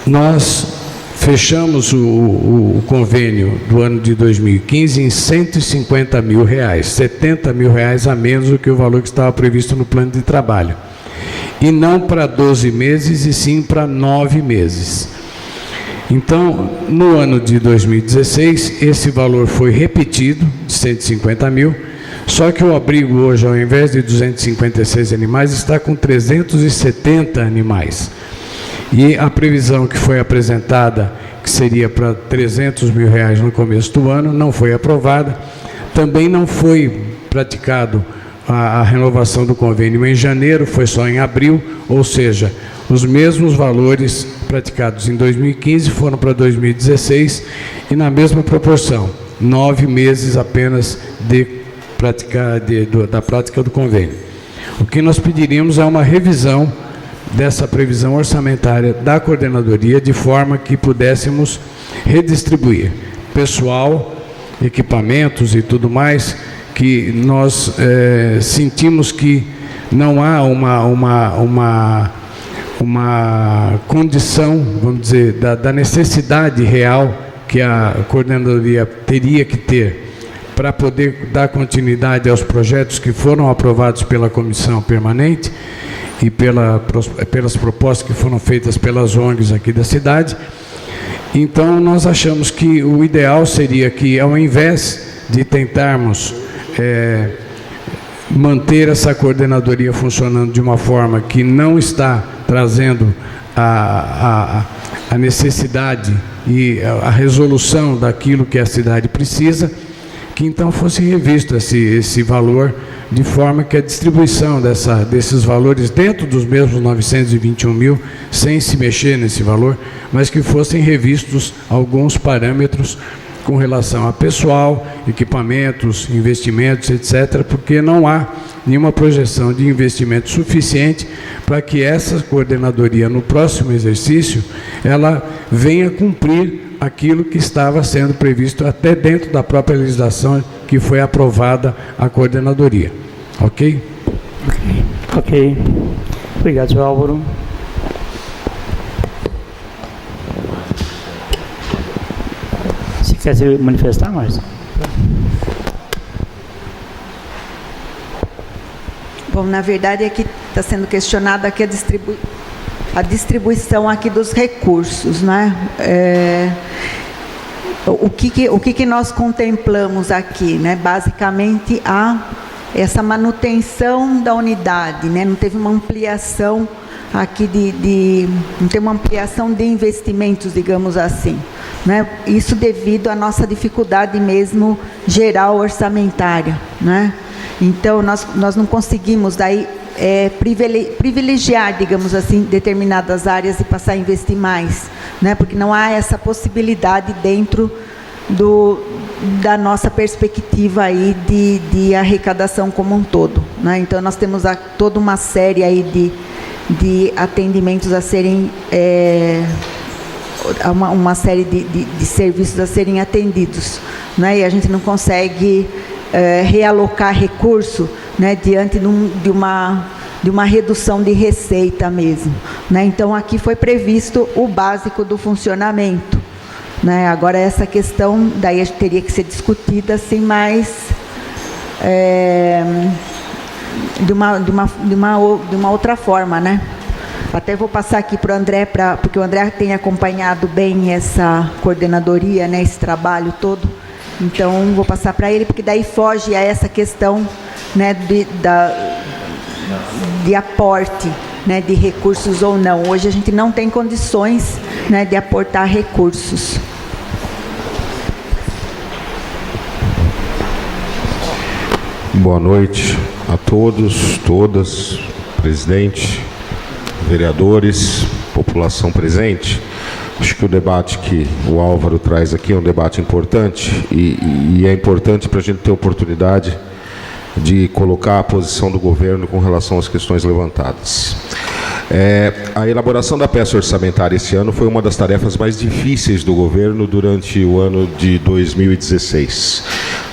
S3: Nós fechamos o convênio do ano de 2015 em R$ 150 mil, R$ 70 mil a menos do que o valor que estava previsto no plano de trabalho. E não para 12 meses, e sim para 9 meses. Então, no ano de 2016, esse valor foi repetido, de 150 mil, só que o abrigo hoje, ao invés de 256 animais, está com 370 animais. E a previsão que foi apresentada, que seria para R$ 300 mil no começo do ano, não foi aprovada. Também não foi praticado a renovação do convênio em janeiro, foi só em abril, ou seja, os mesmos valores praticados em 2015 foram para 2016 e na mesma proporção, 9 meses apenas da prática do convênio. O que nós pediríamos é uma revisão dessa previsão orçamentária da coordenadoria, de forma que pudéssemos redistribuir pessoal, equipamentos e tudo mais, que nós sentimos que não há uma condição, vamos dizer, da necessidade real que a coordenadoria teria que ter para poder dar continuidade aos projetos que foram aprovados pela comissão permanente e pelas propostas que foram feitas pelas ONGs aqui da cidade. Então, nós achamos que o ideal seria que, ao invés de tentarmos manter essa coordenadoria funcionando de uma forma que não está trazendo a necessidade e a resolução daquilo que a cidade precisa, que então fosse revisto esse valor, de forma que a distribuição desses valores dentro dos mesmos 921 mil, sem se mexer nesse valor, mas que fossem revistos alguns parâmetros com relação a pessoal, equipamentos, investimentos, etc., porque não há nenhuma projeção de investimento suficiente para que essa coordenadoria, no próximo exercício, ela venha cumprir aquilo que estava sendo previsto até dentro da própria legislação que foi aprovada a coordenadoria. Ok?
S1: Ok. Obrigado, senhor Álvaro. Você quer se manifestar, Márcia?
S2: Bom, na verdade, aqui está sendo questionada aqui a distribuição aqui dos recursos, né? O que nós contemplamos aqui, né? Basicamente, essa manutenção da unidade, né? Não teve uma ampliação aqui não tem uma ampliação de investimentos, digamos assim, né? Isso devido à nossa dificuldade mesmo geral orçamentária, né? Então, nós não conseguimos daí privilegiar, digamos assim, determinadas áreas e passar a investir mais, né? Porque não há essa possibilidade dentro da nossa perspectiva aí de arrecadação como um todo, né? Então, nós temos toda uma série aí de atendimentos a serem, uma série de serviços a serem atendidos, né? E a gente não consegue realocar recurso, né, diante de uma redução de receita mesmo, né? Então, aqui foi previsto o básico do funcionamento, né? Agora, essa questão daí teria que ser discutida assim mais de uma outra forma, né? Até vou passar aqui para o André, porque o André tem acompanhado bem essa coordenadoria, né, esse trabalho todo. Então, vou passar para ele, porque daí foge a essa questão, né, de aporte, né, de recursos ou não. Hoje a gente não tem condições, né, de aportar recursos.
S4: Boa noite a todos, todas, presidente, vereadores, população presente. Acho que o debate que o Álvaro traz aqui é um debate importante e é importante para a gente ter oportunidade de colocar a posição do governo com relação às questões levantadas. A elaboração da peça orçamentária esse ano foi uma das tarefas mais difíceis do governo durante o ano de 2016.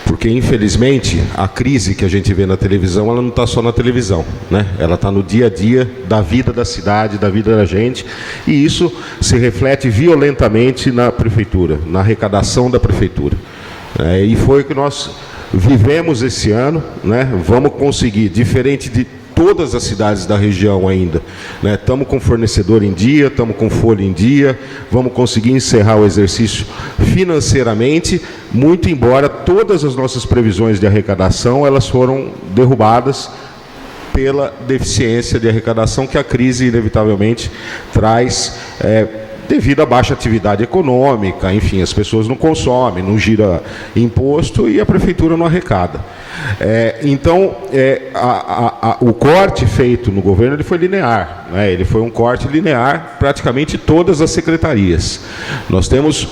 S4: Porque, infelizmente, a crise que a gente vê na televisão, ela não está só na televisão, né? Ela está no dia a dia da vida da cidade, da vida da gente, e isso se reflete violentamente na prefeitura, na arrecadação da prefeitura. E foi o que nós vivemos esse ano, né? Vamos conseguir, diferente de todas as cidades da região ainda, né? Estamos com fornecedor em dia, estamos com folha em dia, vamos conseguir encerrar o exercício financeiramente, muito embora todas as nossas previsões de arrecadação, elas foram derrubadas pela deficiência de arrecadação que a crise inevitavelmente traz, devido à baixa atividade econômica, enfim, as pessoas não consomem, não gira imposto e a prefeitura não arrecada. Então, o corte feito no governo ele foi linear, né? Ele foi um corte linear, praticamente todas as secretarias. Nós temos,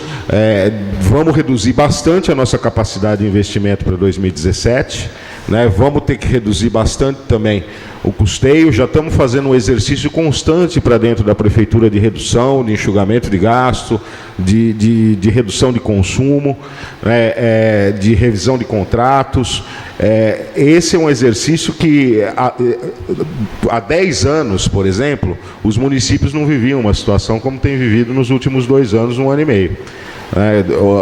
S4: vamos reduzir bastante a nossa capacidade de investimento para 2017, né? Vamos ter que reduzir bastante também o custeio. Já estamos fazendo um exercício constante para dentro da prefeitura de redução, de enxugamento de gasto, de redução de consumo, de revisão de contratos. Esse é um exercício que há 10 anos, por exemplo, os municípios não viviam uma situação como tem vivido nos últimos 2 anos, 1 ano e meio.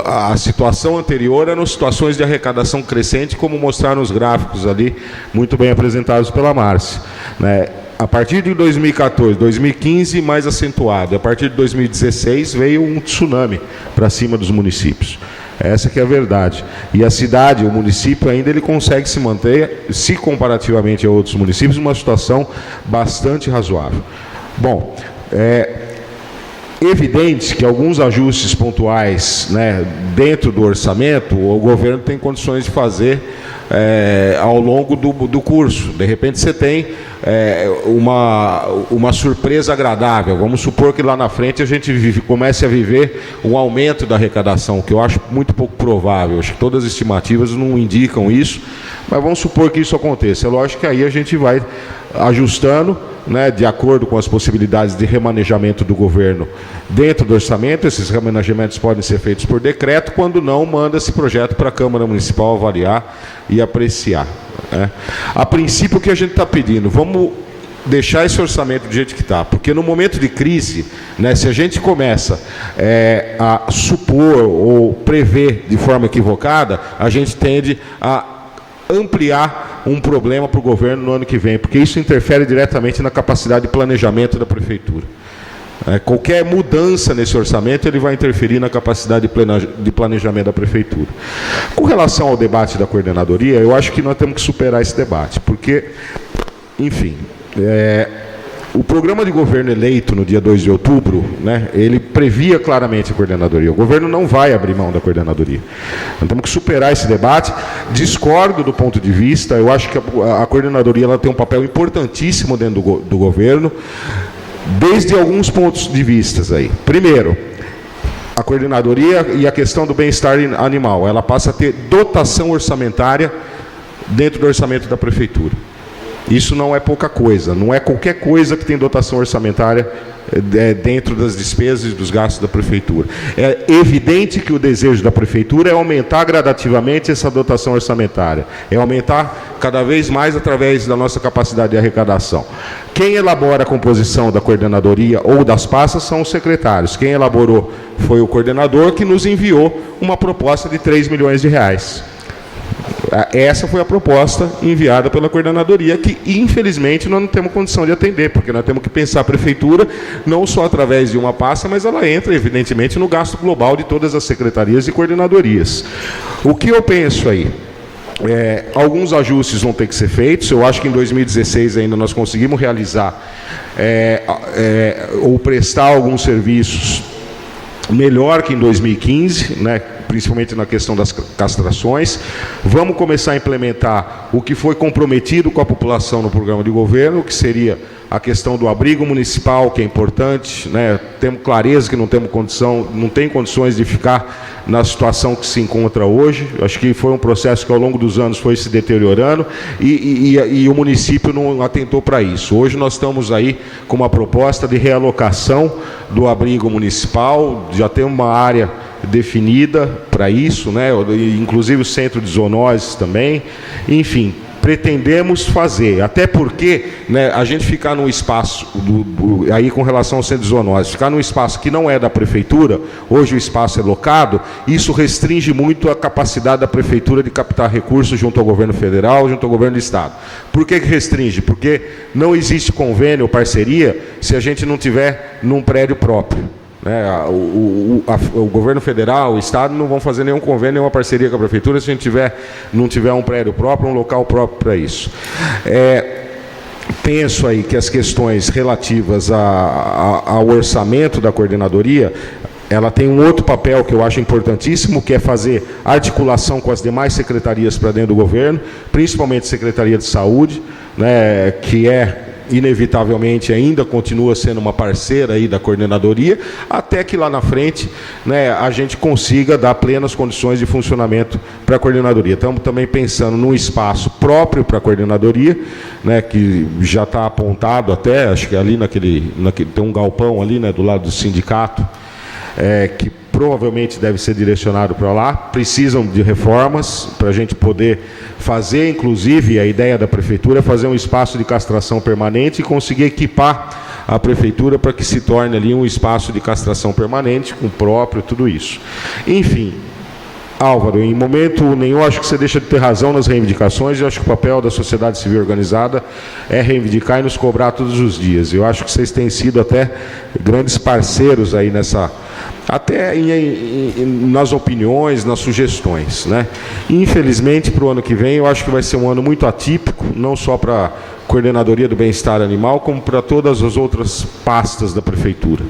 S4: A situação anterior eram situações de arrecadação crescente, como mostraram os gráficos ali, muito bem apresentados pela Márcia. A partir de 2014, 2015, mais acentuado. A partir de 2016, veio um tsunami para cima dos municípios. Essa que é a verdade. E a cidade, o município ainda, ele consegue se manter, se comparativamente a outros municípios, numa situação bastante razoável. Bom, evidente que alguns ajustes pontuais, né, dentro do orçamento, o governo tem condições de fazer ao longo do curso. De repente você tem uma surpresa agradável. Vamos supor que lá na frente a gente comece a viver um aumento da arrecadação, que eu acho muito pouco provável. Acho que todas as estimativas não indicam isso, mas vamos supor que isso aconteça. É lógico que aí a gente vai ajustando, né, de acordo com as possibilidades de remanejamento do governo dentro do orçamento. Esses remanejamentos podem ser feitos por decreto, quando não, manda esse projeto para a Câmara Municipal avaliar e apreciar. A princípio, o que a gente está pedindo, vamos deixar esse orçamento do jeito que está, porque no momento de crise, né, se a gente começa a supor ou prever de forma equivocada, a gente tende a ampliar um problema para o governo no ano que vem, porque isso interfere diretamente na capacidade de planejamento da prefeitura. Qualquer mudança nesse orçamento, ele vai interferir na capacidade de planejamento da prefeitura. Com relação ao debate da coordenadoria, eu acho que nós temos que superar esse debate, porque, enfim, o programa de governo eleito no dia 2 de outubro, né, ele previa claramente a coordenadoria. O governo não vai abrir mão da coordenadoria. Nós temos que superar esse debate. Discordo do ponto de vista, eu acho que a coordenadoria ela tem um papel importantíssimo dentro do governo, desde alguns pontos de vista aí. Primeiro, a coordenadoria e a questão do bem-estar animal, ela passa a ter dotação orçamentária dentro do orçamento da prefeitura. Isso não é pouca coisa, não é qualquer coisa que tem dotação orçamentária dentro das despesas e dos gastos da prefeitura. É evidente que o desejo da prefeitura é aumentar gradativamente essa dotação orçamentária, é aumentar cada vez mais através da nossa capacidade de arrecadação. Quem elabora a composição da coordenadoria ou das pastas são os secretários. Quem elaborou foi o coordenador, que nos enviou uma proposta de R$3 milhões. Essa foi a proposta enviada pela coordenadoria, que infelizmente nós não temos condição de atender, porque nós temos que pensar a prefeitura não só através de uma pasta, mas ela entra evidentemente no gasto global de todas as secretarias e coordenadorias. O que eu penso aí? Alguns ajustes vão ter que ser feitos. Eu acho que em 2016 ainda nós conseguimos realizar ou prestar alguns serviços melhor que em 2015, né, principalmente na questão das castrações. Vamos começar a implementar o que foi comprometido com a população no programa de governo, que seria a questão do abrigo municipal, que é importante, né? Temos clareza que não tem condições de ficar na situação que se encontra hoje. Acho que foi um processo que ao longo dos anos foi se deteriorando e o município não atentou para isso. Hoje nós estamos aí com uma proposta de realocação do abrigo municipal, já tem uma área definida para isso, né? Inclusive o centro de zoonoses também, enfim. Pretendemos fazer, até porque, né, a gente ficar num espaço, aí com relação ao centro de zoonoses, ficar num espaço que não é da prefeitura, hoje o espaço é locado, isso restringe muito a capacidade da prefeitura de captar recursos junto ao governo federal, junto ao governo do estado. Por que restringe? Porque não existe convênio ou parceria se a gente não tiver num prédio próprio. O governo federal, o estado não vão fazer nenhum convênio, nenhuma parceria com a prefeitura se a gente não tiver um prédio próprio, um local próprio para isso. Penso aí que as questões relativas ao orçamento da coordenadoria, ela tem um outro papel que eu acho importantíssimo, que é fazer articulação com as demais secretarias para dentro do governo, principalmente a Secretaria de Saúde, né, que é inevitavelmente ainda continua sendo uma parceira aí da coordenadoria, até que lá na frente, né, a gente consiga dar plenas condições de funcionamento para a coordenadoria. Estamos também pensando num espaço próprio para a coordenadoria, né, que já está apontado até, acho que ali naquele tem um galpão ali, né, do lado do sindicato, que provavelmente deve ser direcionado para lá. Precisam de reformas para a gente poder fazer, inclusive, a ideia da prefeitura é fazer um espaço de castração permanente e conseguir equipar a prefeitura para que se torne ali um espaço de castração permanente, com próprio, tudo isso. Enfim, Álvaro, em momento nenhum acho que você deixa de ter razão nas reivindicações. Eu acho que o papel da sociedade civil organizada é reivindicar e nos cobrar todos os dias. Eu acho que vocês têm sido até grandes parceiros aí nessa, até nas opiniões, nas sugestões, né? Infelizmente, para o ano que vem, eu acho que vai ser um ano muito atípico, não só para a Coordenadoria do Bem-Estar Animal, como para todas as outras pastas da Prefeitura.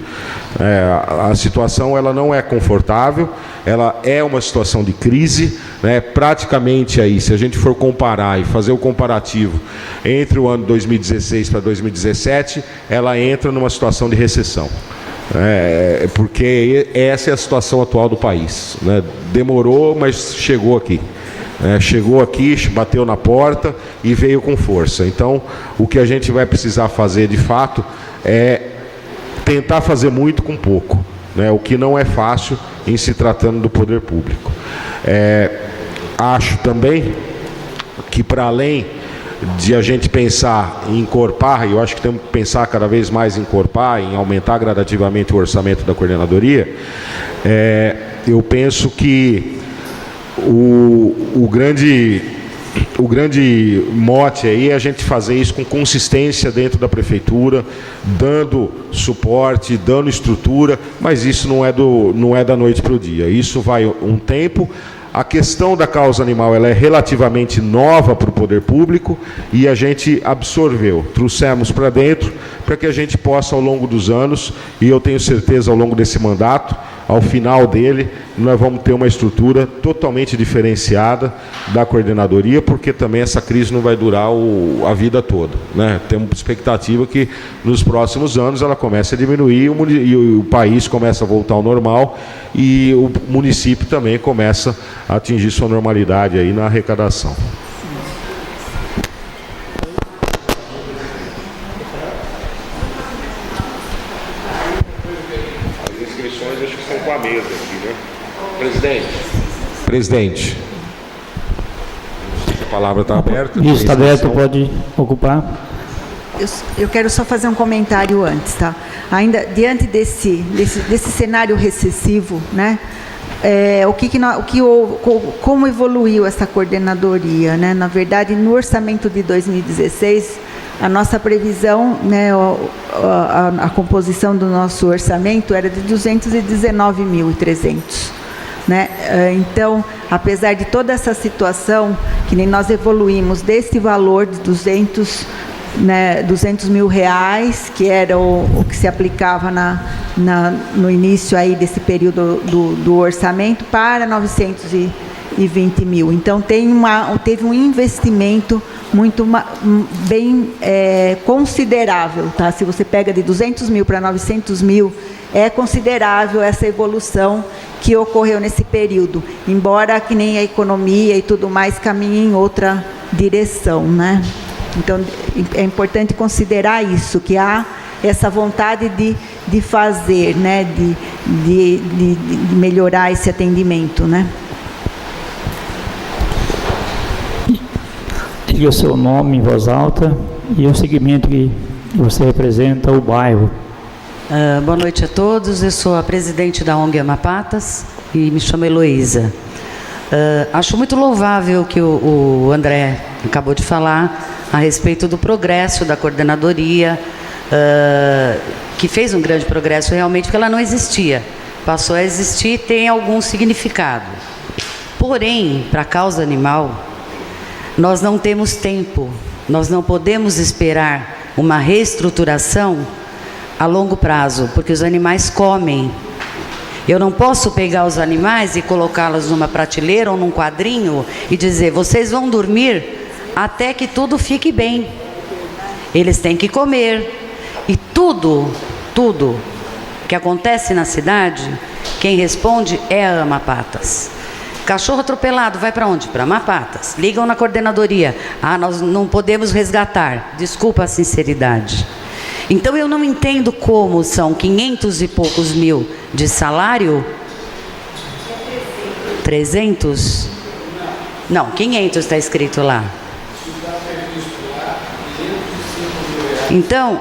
S4: A situação ela não é confortável, ela é uma situação de crise, né? Praticamente aí, se a gente for comparar e fazer o comparativo entre o ano 2016 para 2017, ela entra numa situação de recessão. Porque essa é a situação atual do país, né? Demorou, mas chegou aqui. Chegou aqui, bateu na porta e veio com força. Então, o que a gente vai precisar fazer de fato é tentar fazer muito com pouco, né? O que não é fácil em se tratando do poder público. Acho também que, para além de a gente pensar em encorpar, e eu acho que temos que pensar cada vez mais em encorpar, em aumentar gradativamente o orçamento da coordenadoria, eu penso que o grande mote aí é a gente fazer isso com consistência dentro da prefeitura, dando suporte, dando estrutura, mas isso não é da noite para o dia. Isso vai um tempo. A questão da causa animal ela é relativamente nova para o poder público e a gente absorveu, trouxemos para dentro para que a gente possa, ao longo dos anos, e eu tenho certeza ao longo desse mandato, ao final dele, nós vamos ter uma estrutura totalmente diferenciada da coordenadoria, porque também essa crise não vai durar a vida toda, né? Temos expectativa que nos próximos anos ela comece a diminuir e o país começa a voltar ao normal e o município também começa a atingir sua normalidade aí na arrecadação. Acho que são com a mesa aqui, né? Presidente. A palavra está aberta.
S1: Isso, está aberto, pode ocupar.
S2: Eu quero só fazer um comentário antes, tá? Ainda diante desse cenário recessivo, né? Como evoluiu essa coordenadoria, né? Na verdade, no orçamento de 2016, a nossa previsão, né, a composição do nosso orçamento era de 219.300, né? Então, apesar de toda essa situação, que nem nós evoluímos desse valor de 200 mil reais, que era o que se aplicava no início aí desse período do orçamento, para 920 mil. Então, teve um investimento muito bem considerável, tá? Se você pega de 200 mil para 900 mil, é considerável essa evolução que ocorreu nesse período, embora que nem a economia e tudo mais caminhe em outra direção, né? Então, é importante considerar isso, que há essa vontade de fazer, né? De melhorar esse atendimento, né?
S1: Diga o seu nome em voz alta e o segmento que você representa, o bairro.
S5: Boa noite a todos, eu sou a presidente da ONG Amapatas e me chamo Heloísa. Acho muito louvável que o André acabou de falar a respeito do progresso da coordenadoria, que fez um grande progresso realmente, porque ela não existia, passou a existir e tem algum significado. Porém, para a causa animal, nós não temos tempo, nós não podemos esperar uma reestruturação a longo prazo, porque os animais comem. Eu não posso pegar os animais e colocá-los numa prateleira ou num quadrinho e dizer, vocês vão dormir até que tudo fique bem. eles têm que comer. E tudo que acontece na cidade, quem responde é a Amapatas. Cachorro atropelado, vai para onde? Para Amapatas. Ligam na coordenadoria. Ah, nós não podemos resgatar. Desculpa a sinceridade. Então eu não entendo como são 500 e poucos mil de salário. 300? Não, 500 está escrito lá. Então,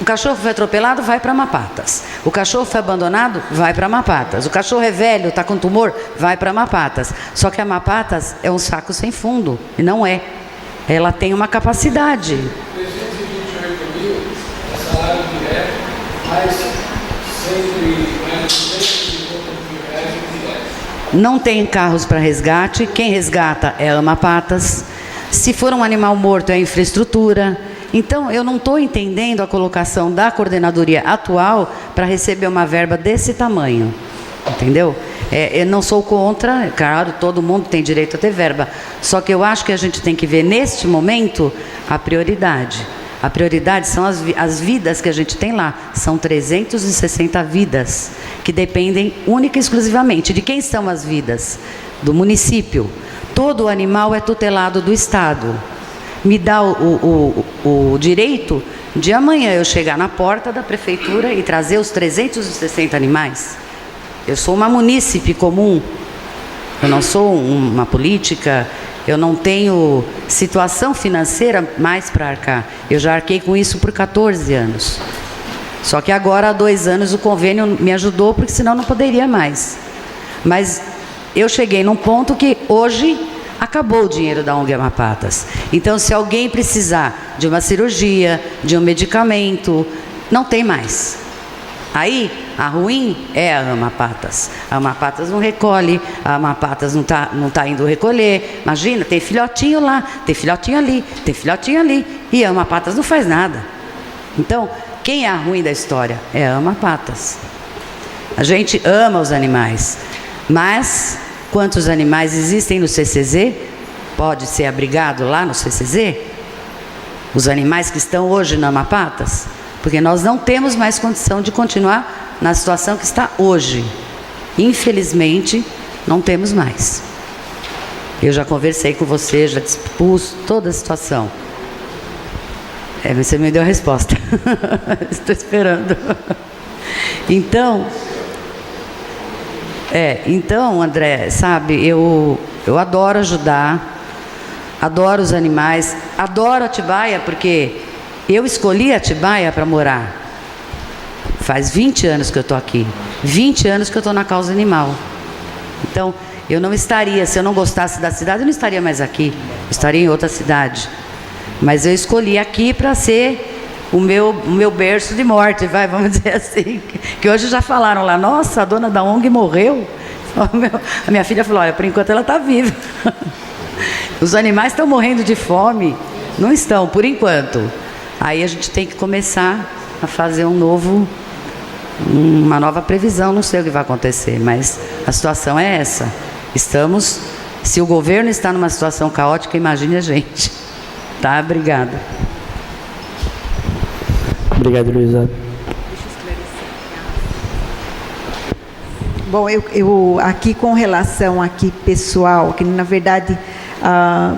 S5: o cachorro foi atropelado, vai para Amapatas. O cachorro foi abandonado, vai para Amapatas. O cachorro é velho, está com tumor, vai para Amapatas. Só que Amapatas é um saco sem fundo, e não é. Ela tem uma capacidade.
S3: 328 mil é salário direto, mais 100 e poucos mil reais indireto.
S5: Não tem carros para resgate. Quem resgata é Amapatas. Se for um animal morto, é a infraestrutura. Então, eu não estou entendendo a colocação da coordenadoria atual para receber uma verba desse tamanho, entendeu? Eu não sou contra, claro, todo mundo tem direito a ter verba, só que eu acho que a gente tem que ver, neste momento, a prioridade. A prioridade são as vidas que a gente tem lá, são 360 vidas, que dependem única e exclusivamente. De quem são as vidas? Do município. Todo animal é tutelado do Estado. Me dá o direito de amanhã eu chegar na porta da prefeitura e trazer os 360 animais. Eu sou uma munícipe comum, eu não sou uma política, eu não tenho situação financeira mais para arcar. Eu já arquei com isso por 14 anos. Só que agora, há 2 anos, o convênio me ajudou, porque senão não poderia mais. Mas eu cheguei num ponto que hoje acabou o dinheiro da ONG Amapatas. Então, se alguém precisar de uma cirurgia, de um medicamento, não tem mais. Aí, a ruim é a Amapatas. A Amapatas não recolhe, a Amapatas não tá indo recolher. Imagina, tem filhotinho lá, tem filhotinho ali, tem filhotinho ali, e a Amapatas não faz nada. Então, quem é a ruim da história? É a Amapatas. A gente ama os animais, mas quantos animais existem no CCZ? Pode ser abrigado lá no CCZ? Os animais que estão hoje na Amapatas? Porque nós não temos mais condição de continuar na situação que está hoje. Infelizmente, não temos mais. Eu já conversei com você, já expus toda a situação. Você me deu a resposta. Estou esperando. Então, André, sabe, eu adoro ajudar, adoro os animais, adoro Atibaia, porque eu escolhi Atibaia para morar. Faz 20 anos que eu estou aqui, 20 anos que eu estou na causa animal. Então, eu não estaria, se eu não gostasse da cidade, eu não estaria mais aqui, eu estaria em outra cidade. Mas eu escolhi aqui para ser o meu berço de morte, vamos dizer assim. Que hoje já falaram lá, nossa, a dona da ONG morreu. A minha filha falou, olha, por enquanto ela está viva. Os animais estão morrendo de fome? Não estão, por enquanto. Aí a gente tem que começar a fazer uma nova previsão, não sei o que vai acontecer, mas a situação é essa. Se o governo está numa situação caótica, imagine a gente. Tá, obrigada.
S1: Obrigado, Luísa.
S2: Bom, eu aqui com relação aqui pessoal, que na verdade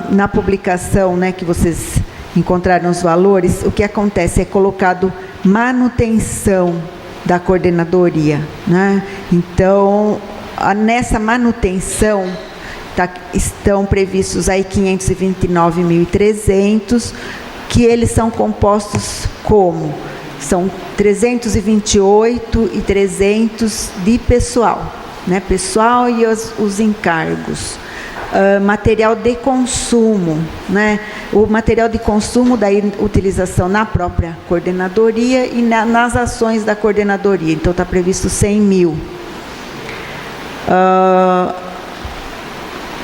S2: na publicação, né, que vocês encontraram os valores, o que acontece é colocado manutenção da coordenadoria, né? Então, nessa manutenção estão previstos aí 529.300, que eles são compostos como? São 328.300 de pessoal, né? Pessoal e os encargos. Material de consumo, né? O material de consumo da utilização na própria coordenadoria e nas ações da coordenadoria. Então, está previsto 100 mil.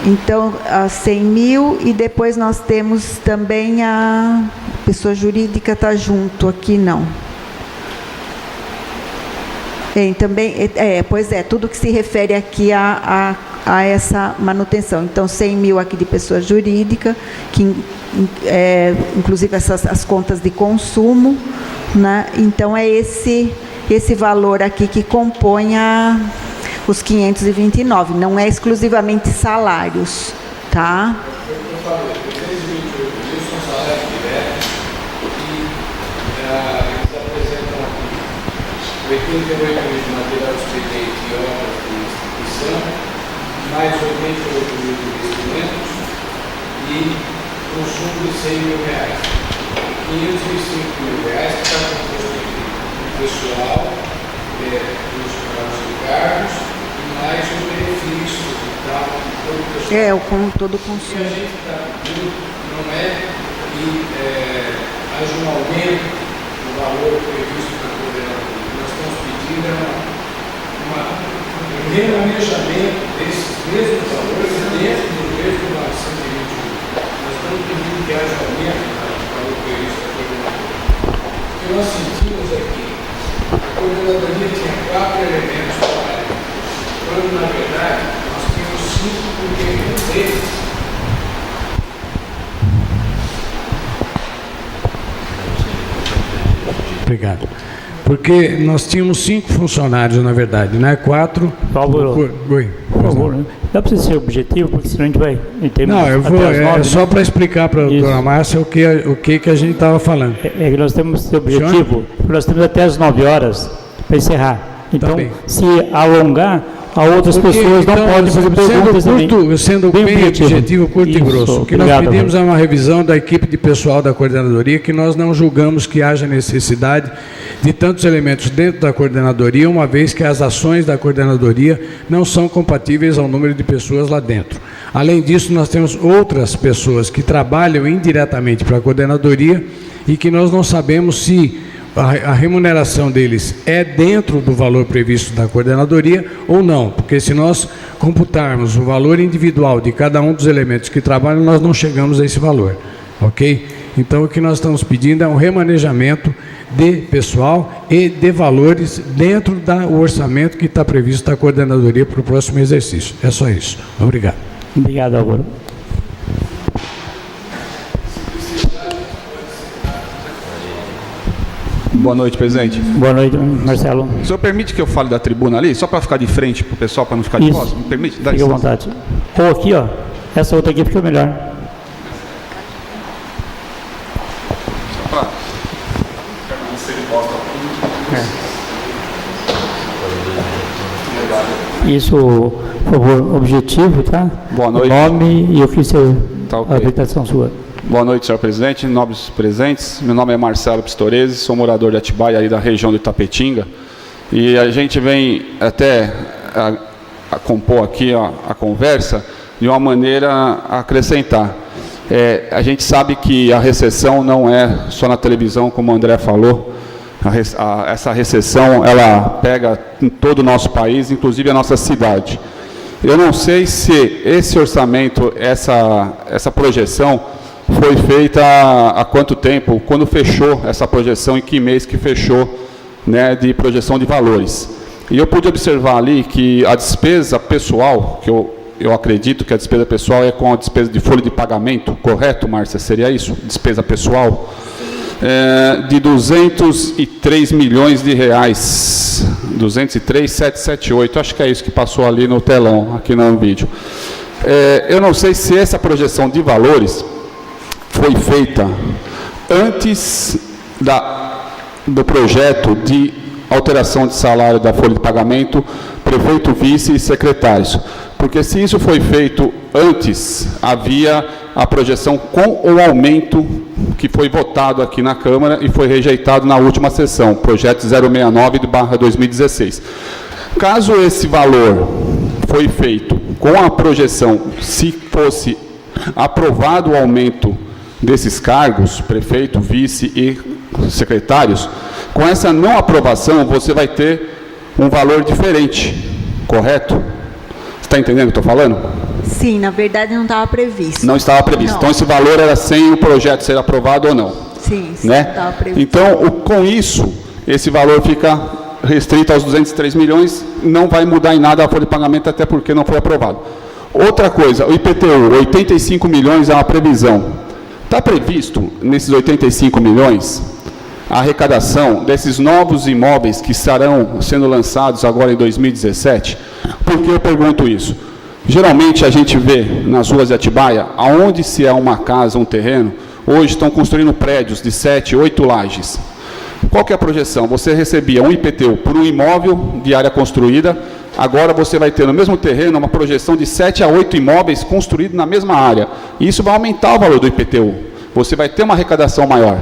S2: Então, 100 mil, e depois nós temos também a pessoa jurídica, está junto aqui, não. Também, pois é, tudo que se refere aqui a essa manutenção. Então, 100 mil aqui de pessoa jurídica, que inclusive as contas de consumo, né? Então, é esse valor aqui que compõe os 529, não é exclusivamente salários, tá?
S3: Eu falei, 328 mil são salários diretos e eles apresentam aqui 88 mil de material expediente e obras de instituição, mais 88 mil de investimentos e consumo de 100 mil reais. 505 mil reais que está composto aqui do pessoal, dos cargos e mais os benefícios e tal, todo o pessoal.
S2: Todo o consumo.
S3: O que a gente está pedindo não é que haja um aumento do valor previsto na coordenadoria. O que nós estamos pedindo é um remanejamento desses mesmos valores dentro do mesmo 921. Nós estamos pedindo que haja aumento do valor previsto na coordenadoria. O que nós sentimos aqui, a coordenadoria tinha 4 elementos trabalhando, quando na verdade nós tínhamos 5, porque um deles Obrigado. Porque nós tínhamos 5 funcionários, na verdade, né? 4.
S1: Por favor.
S3: Oi.
S1: Por favor. Dá para ser objetivo, porque senão a gente vai...
S3: Não, eu vou... É só para explicar para a doutora Márcia o que a gente estava falando.
S1: É que nós temos esse objetivo, nós temos até as 9 horas para encerrar. Então, se alongar, outras pessoas não podem fazer perguntas também.
S3: Sendo bem objetivo, curto e grosso. O que nós pedimos é uma revisão da equipe de pessoal da coordenadoria, que nós não julgamos que haja necessidade de tantos elementos dentro da coordenadoria, uma vez que as ações da coordenadoria não são compatíveis ao número de pessoas lá dentro. Além disso, nós temos outras pessoas que trabalham indiretamente para a coordenadoria e que nós não sabemos se a remuneração deles é dentro do valor previsto da coordenadoria ou não, porque se nós computarmos o valor individual de cada um dos elementos que trabalham, nós não chegamos a esse valor, ok? Então, o que nós estamos pedindo é um remanejamento de pessoal e de valores dentro do orçamento que está previsto da coordenadoria para o próximo exercício. É só isso. Obrigado.
S1: Obrigado, Álvaro.
S6: Boa noite, presidente.
S1: Boa noite, Marcelo.
S6: O senhor permite que eu fale da tribuna ali, só para ficar de frente para o pessoal, para não ficar de costas? Me permite? Dá
S1: fique à vontade. Ou aqui, ó. Essa outra aqui fica melhor.
S6: Só para permanecer de costa.
S1: Isso, por favor, objetivo, tá?
S6: Boa noite.
S1: O nome e ofício,
S6: tá, okay.
S1: A habilitação sua.
S6: Boa noite, senhor presidente, nobres presentes. Meu nome é Marcelo Pistorese, sou morador de Atibaia, aí da região de Itapetinga. E a gente vem até a compor aqui a conversa de uma maneira a acrescentar. A gente sabe que a recessão não é só na televisão, como o André falou. Essa recessão, ela pega em todo o nosso país, inclusive a nossa cidade. Eu não sei se esse orçamento, essa projeção, foi feita há quanto tempo, quando fechou essa projeção, em que mês que fechou, né, de projeção de valores. E eu pude observar ali que a despesa pessoal, que eu acredito que a despesa pessoal é com a despesa de folha de pagamento, correto, Márcia? Seria isso? Despesa pessoal? De 203 milhões de reais, 203.778, acho que é isso que passou ali no telão, aqui no vídeo. Eu não sei se essa projeção de valores foi feita antes do projeto de alteração de salário da folha de pagamento, prefeito, vice e secretários. Porque se isso foi feito antes, havia a projeção com o aumento que foi votado aqui na Câmara e foi rejeitado na última sessão, projeto 069/2016. Caso esse valor foi feito com a projeção, se fosse aprovado o aumento desses cargos, prefeito, vice e secretários, com essa não aprovação você vai ter um valor diferente, correto? Você está entendendo o que eu estou falando?
S2: Sim, na verdade não estava previsto.
S6: Não estava previsto. Não. Então esse valor era sem o projeto ser aprovado ou não?
S2: Sim,
S6: né?
S2: Não estava previsto.
S6: Então, com isso, esse valor fica restrita aos 203 milhões, não vai mudar em nada a folha de pagamento, até porque não foi aprovado. Outra coisa, o IPTU, 85 milhões é uma previsão. Está previsto, nesses 85 milhões, a arrecadação desses novos imóveis que estarão sendo lançados agora em 2017? Por que eu pergunto isso? Geralmente a gente vê nas ruas de Atibaia, aonde se é uma casa, um terreno, hoje estão construindo prédios de 7, 8 lajes. Qual que é a projeção? Você recebia um IPTU por um imóvel de área construída, agora você vai ter no mesmo terreno uma projeção de 7 a 8 imóveis construídos na mesma área. E isso vai aumentar o valor do IPTU. Você vai ter uma arrecadação maior.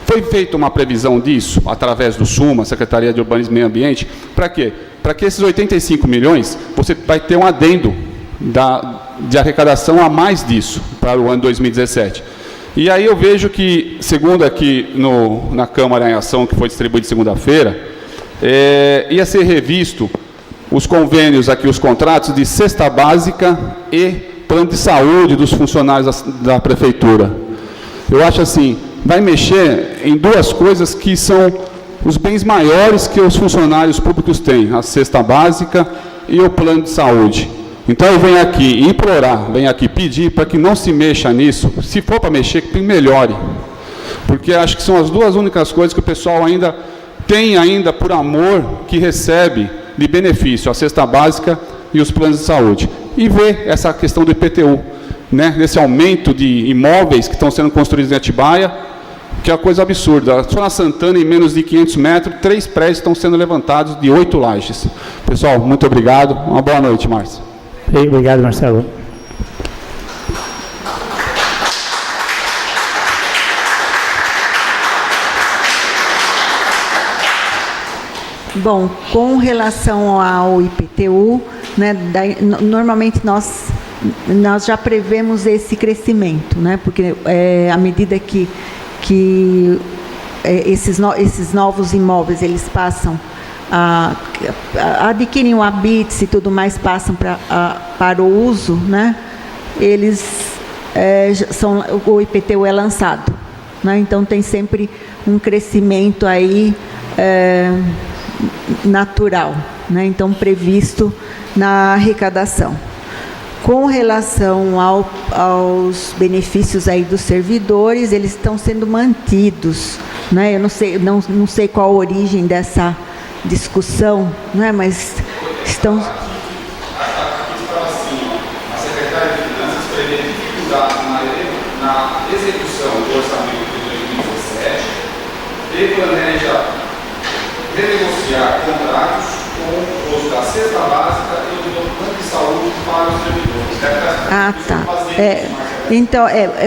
S6: Foi feita uma previsão disso, através do SUMA, Secretaria de Urbanismo e Meio Ambiente, para quê? Para que esses 85 milhões, você vai ter um adendo de arrecadação a mais disso, para o ano 2017. E aí eu vejo que, segundo aqui na Câmara em Ação, que foi distribuído segunda-feira, ia ser revisto os convênios aqui, os contratos de cesta básica e plano de saúde dos funcionários da Prefeitura. Eu acho assim, vai mexer em duas coisas que são os bens maiores que os funcionários públicos têm, a cesta básica e o plano de saúde. Então eu venho aqui implorar, venho aqui pedir para que não se mexa nisso, se for para mexer, que melhore. Porque acho que são as duas únicas coisas que o pessoal ainda tem por amor que recebe de benefício, a cesta básica e os planos de saúde. E ver essa questão do IPTU, né, nesse aumento de imóveis que estão sendo construídos em Atibaia, que é uma coisa absurda. Só na Santana, em menos de 500 metros, 3 prédios estão sendo levantados de 8 lajes. Pessoal, muito obrigado. Uma boa noite, Márcio.
S1: Obrigado, Marcelo.
S2: Bom, com relação ao IPTU, né, normalmente nós já prevemos esse crescimento, né, porque à medida que esses novos imóveis eles passam adquirem o habite e tudo mais, passam para o uso, né, o IPTU é lançado, né, então tem sempre um crescimento aí natural, né, então previsto na arrecadação. Com relação aos benefícios aí dos servidores, eles estão sendo mantidos, né, eu não sei qual a origem dessa discussão, né, mas estão...
S6: A Secretaria de Finanças prevê dificuldade na execução do orçamento de 2017 e planeja renegociar contratos com os da cesta básica e o do plano de saúde para os servidores.
S2: Ah, tá. Então,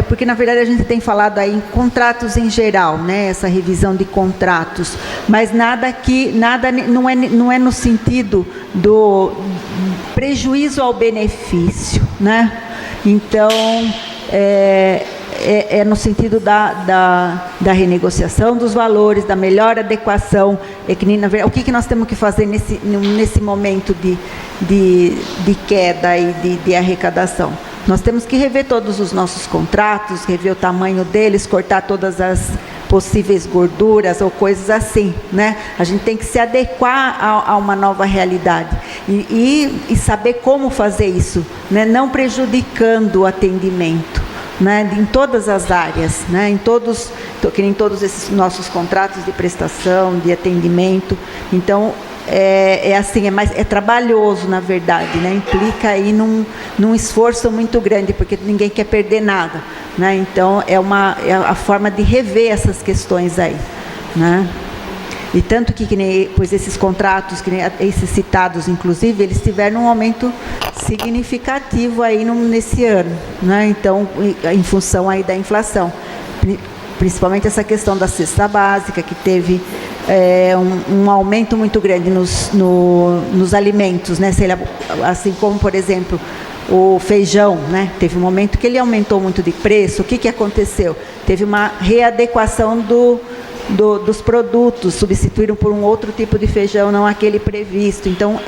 S2: porque na verdade a gente tem falado aí em contratos em geral, né? Essa revisão de contratos, mas nada não é no sentido do prejuízo ao benefício, né? Então, é no sentido da renegociação dos valores, da melhor adequação. O que nós temos que fazer nesse momento de queda e de arrecadação? Nós temos que rever todos os nossos contratos, rever o tamanho deles, cortar todas as possíveis gorduras ou coisas assim, né? A gente tem que se adequar a uma nova realidade e saber como fazer isso, né? Não prejudicando o atendimento, né, em todas as áreas, né, em todos esses nossos contratos de prestação, de atendimento. Então, é trabalhoso, na verdade, né, implica aí num esforço muito grande, porque ninguém quer perder nada, né, então é a forma de rever essas questões aí, né. E tanto que pois esses contratos, esses citados, inclusive, eles tiveram um aumento significativo aí nesse ano, né? Então, em função aí da inflação, principalmente essa questão da cesta básica, que teve um aumento muito grande nos alimentos, né? Assim como, por exemplo, o feijão, né? Teve um momento que ele aumentou muito de preço. O que aconteceu? Teve uma readequação dos produtos, substituíram por um outro tipo de feijão, não aquele previsto. Então,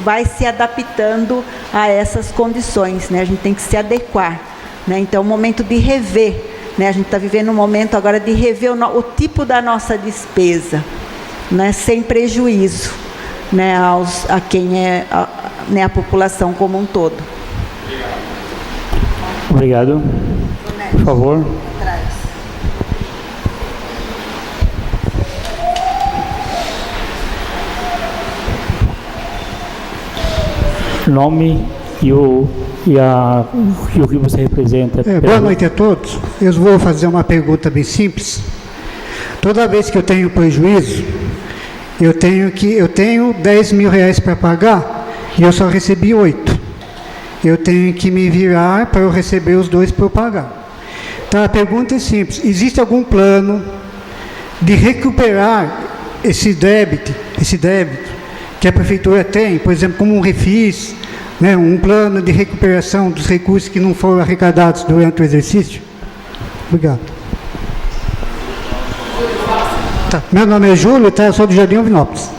S2: vai se adaptando a essas condições, né? A gente tem que se adequar, né? Então, é um momento de rever, né? A gente está vivendo um momento agora de rever o tipo da nossa despesa, né, sem prejuízo, né, a quem é né, a população como um todo.
S1: Obrigado. Por favor. Nome e o que você representa.
S7: Boa noite a todos. Eu vou fazer uma pergunta bem simples. Toda vez que eu tenho prejuízo, eu tenho 10 mil reais para pagar e eu só recebi 8. Eu tenho que me virar para eu receber os 2 para eu pagar. Então a pergunta é simples: existe algum plano de recuperar esse débito que a prefeitura tem, por exemplo, como um refis, né, um plano de recuperação dos recursos que não foram arrecadados durante o exercício? Obrigado. Tá. Meu nome é Júlio, tá? Eu sou do Jardim Alvinópolis.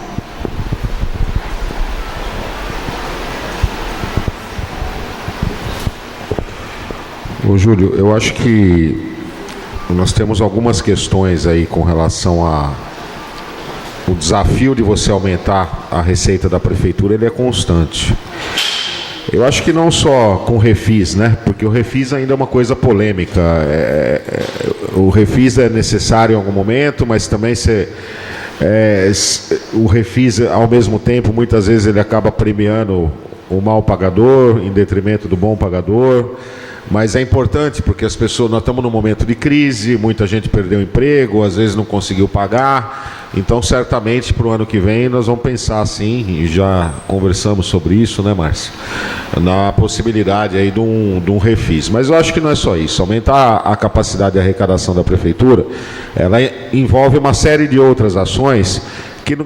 S4: Ô Júlio, eu acho que nós temos algumas questões aí com relação o desafio de você aumentar a receita da prefeitura, ele é constante. Eu acho que não só com o refis, né? Porque o refis ainda é uma coisa polêmica. O refis é necessário em algum momento, mas também o refis, ao mesmo tempo, muitas vezes ele acaba premiando o mal pagador em detrimento do bom pagador. Mas é importante porque as pessoas, nós estamos num momento de crise, muita gente perdeu o emprego, às vezes não conseguiu pagar. Então, certamente, para o ano que vem, nós vamos pensar assim, e já conversamos sobre isso, né, Márcia? Na possibilidade aí de um refis. Mas eu acho que não é só isso. Aumentar a capacidade de arrecadação da prefeitura, ela envolve uma série de outras ações que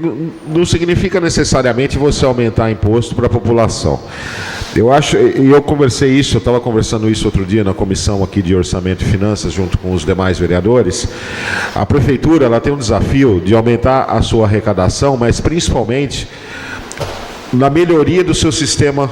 S4: não significa necessariamente você aumentar imposto para a população. Eu acho, e eu estava conversando isso outro dia na comissão aqui de Orçamento e Finanças, junto com os demais vereadores. A prefeitura, ela tem um desafio de aumentar a sua arrecadação, mas principalmente na melhoria do seu sistema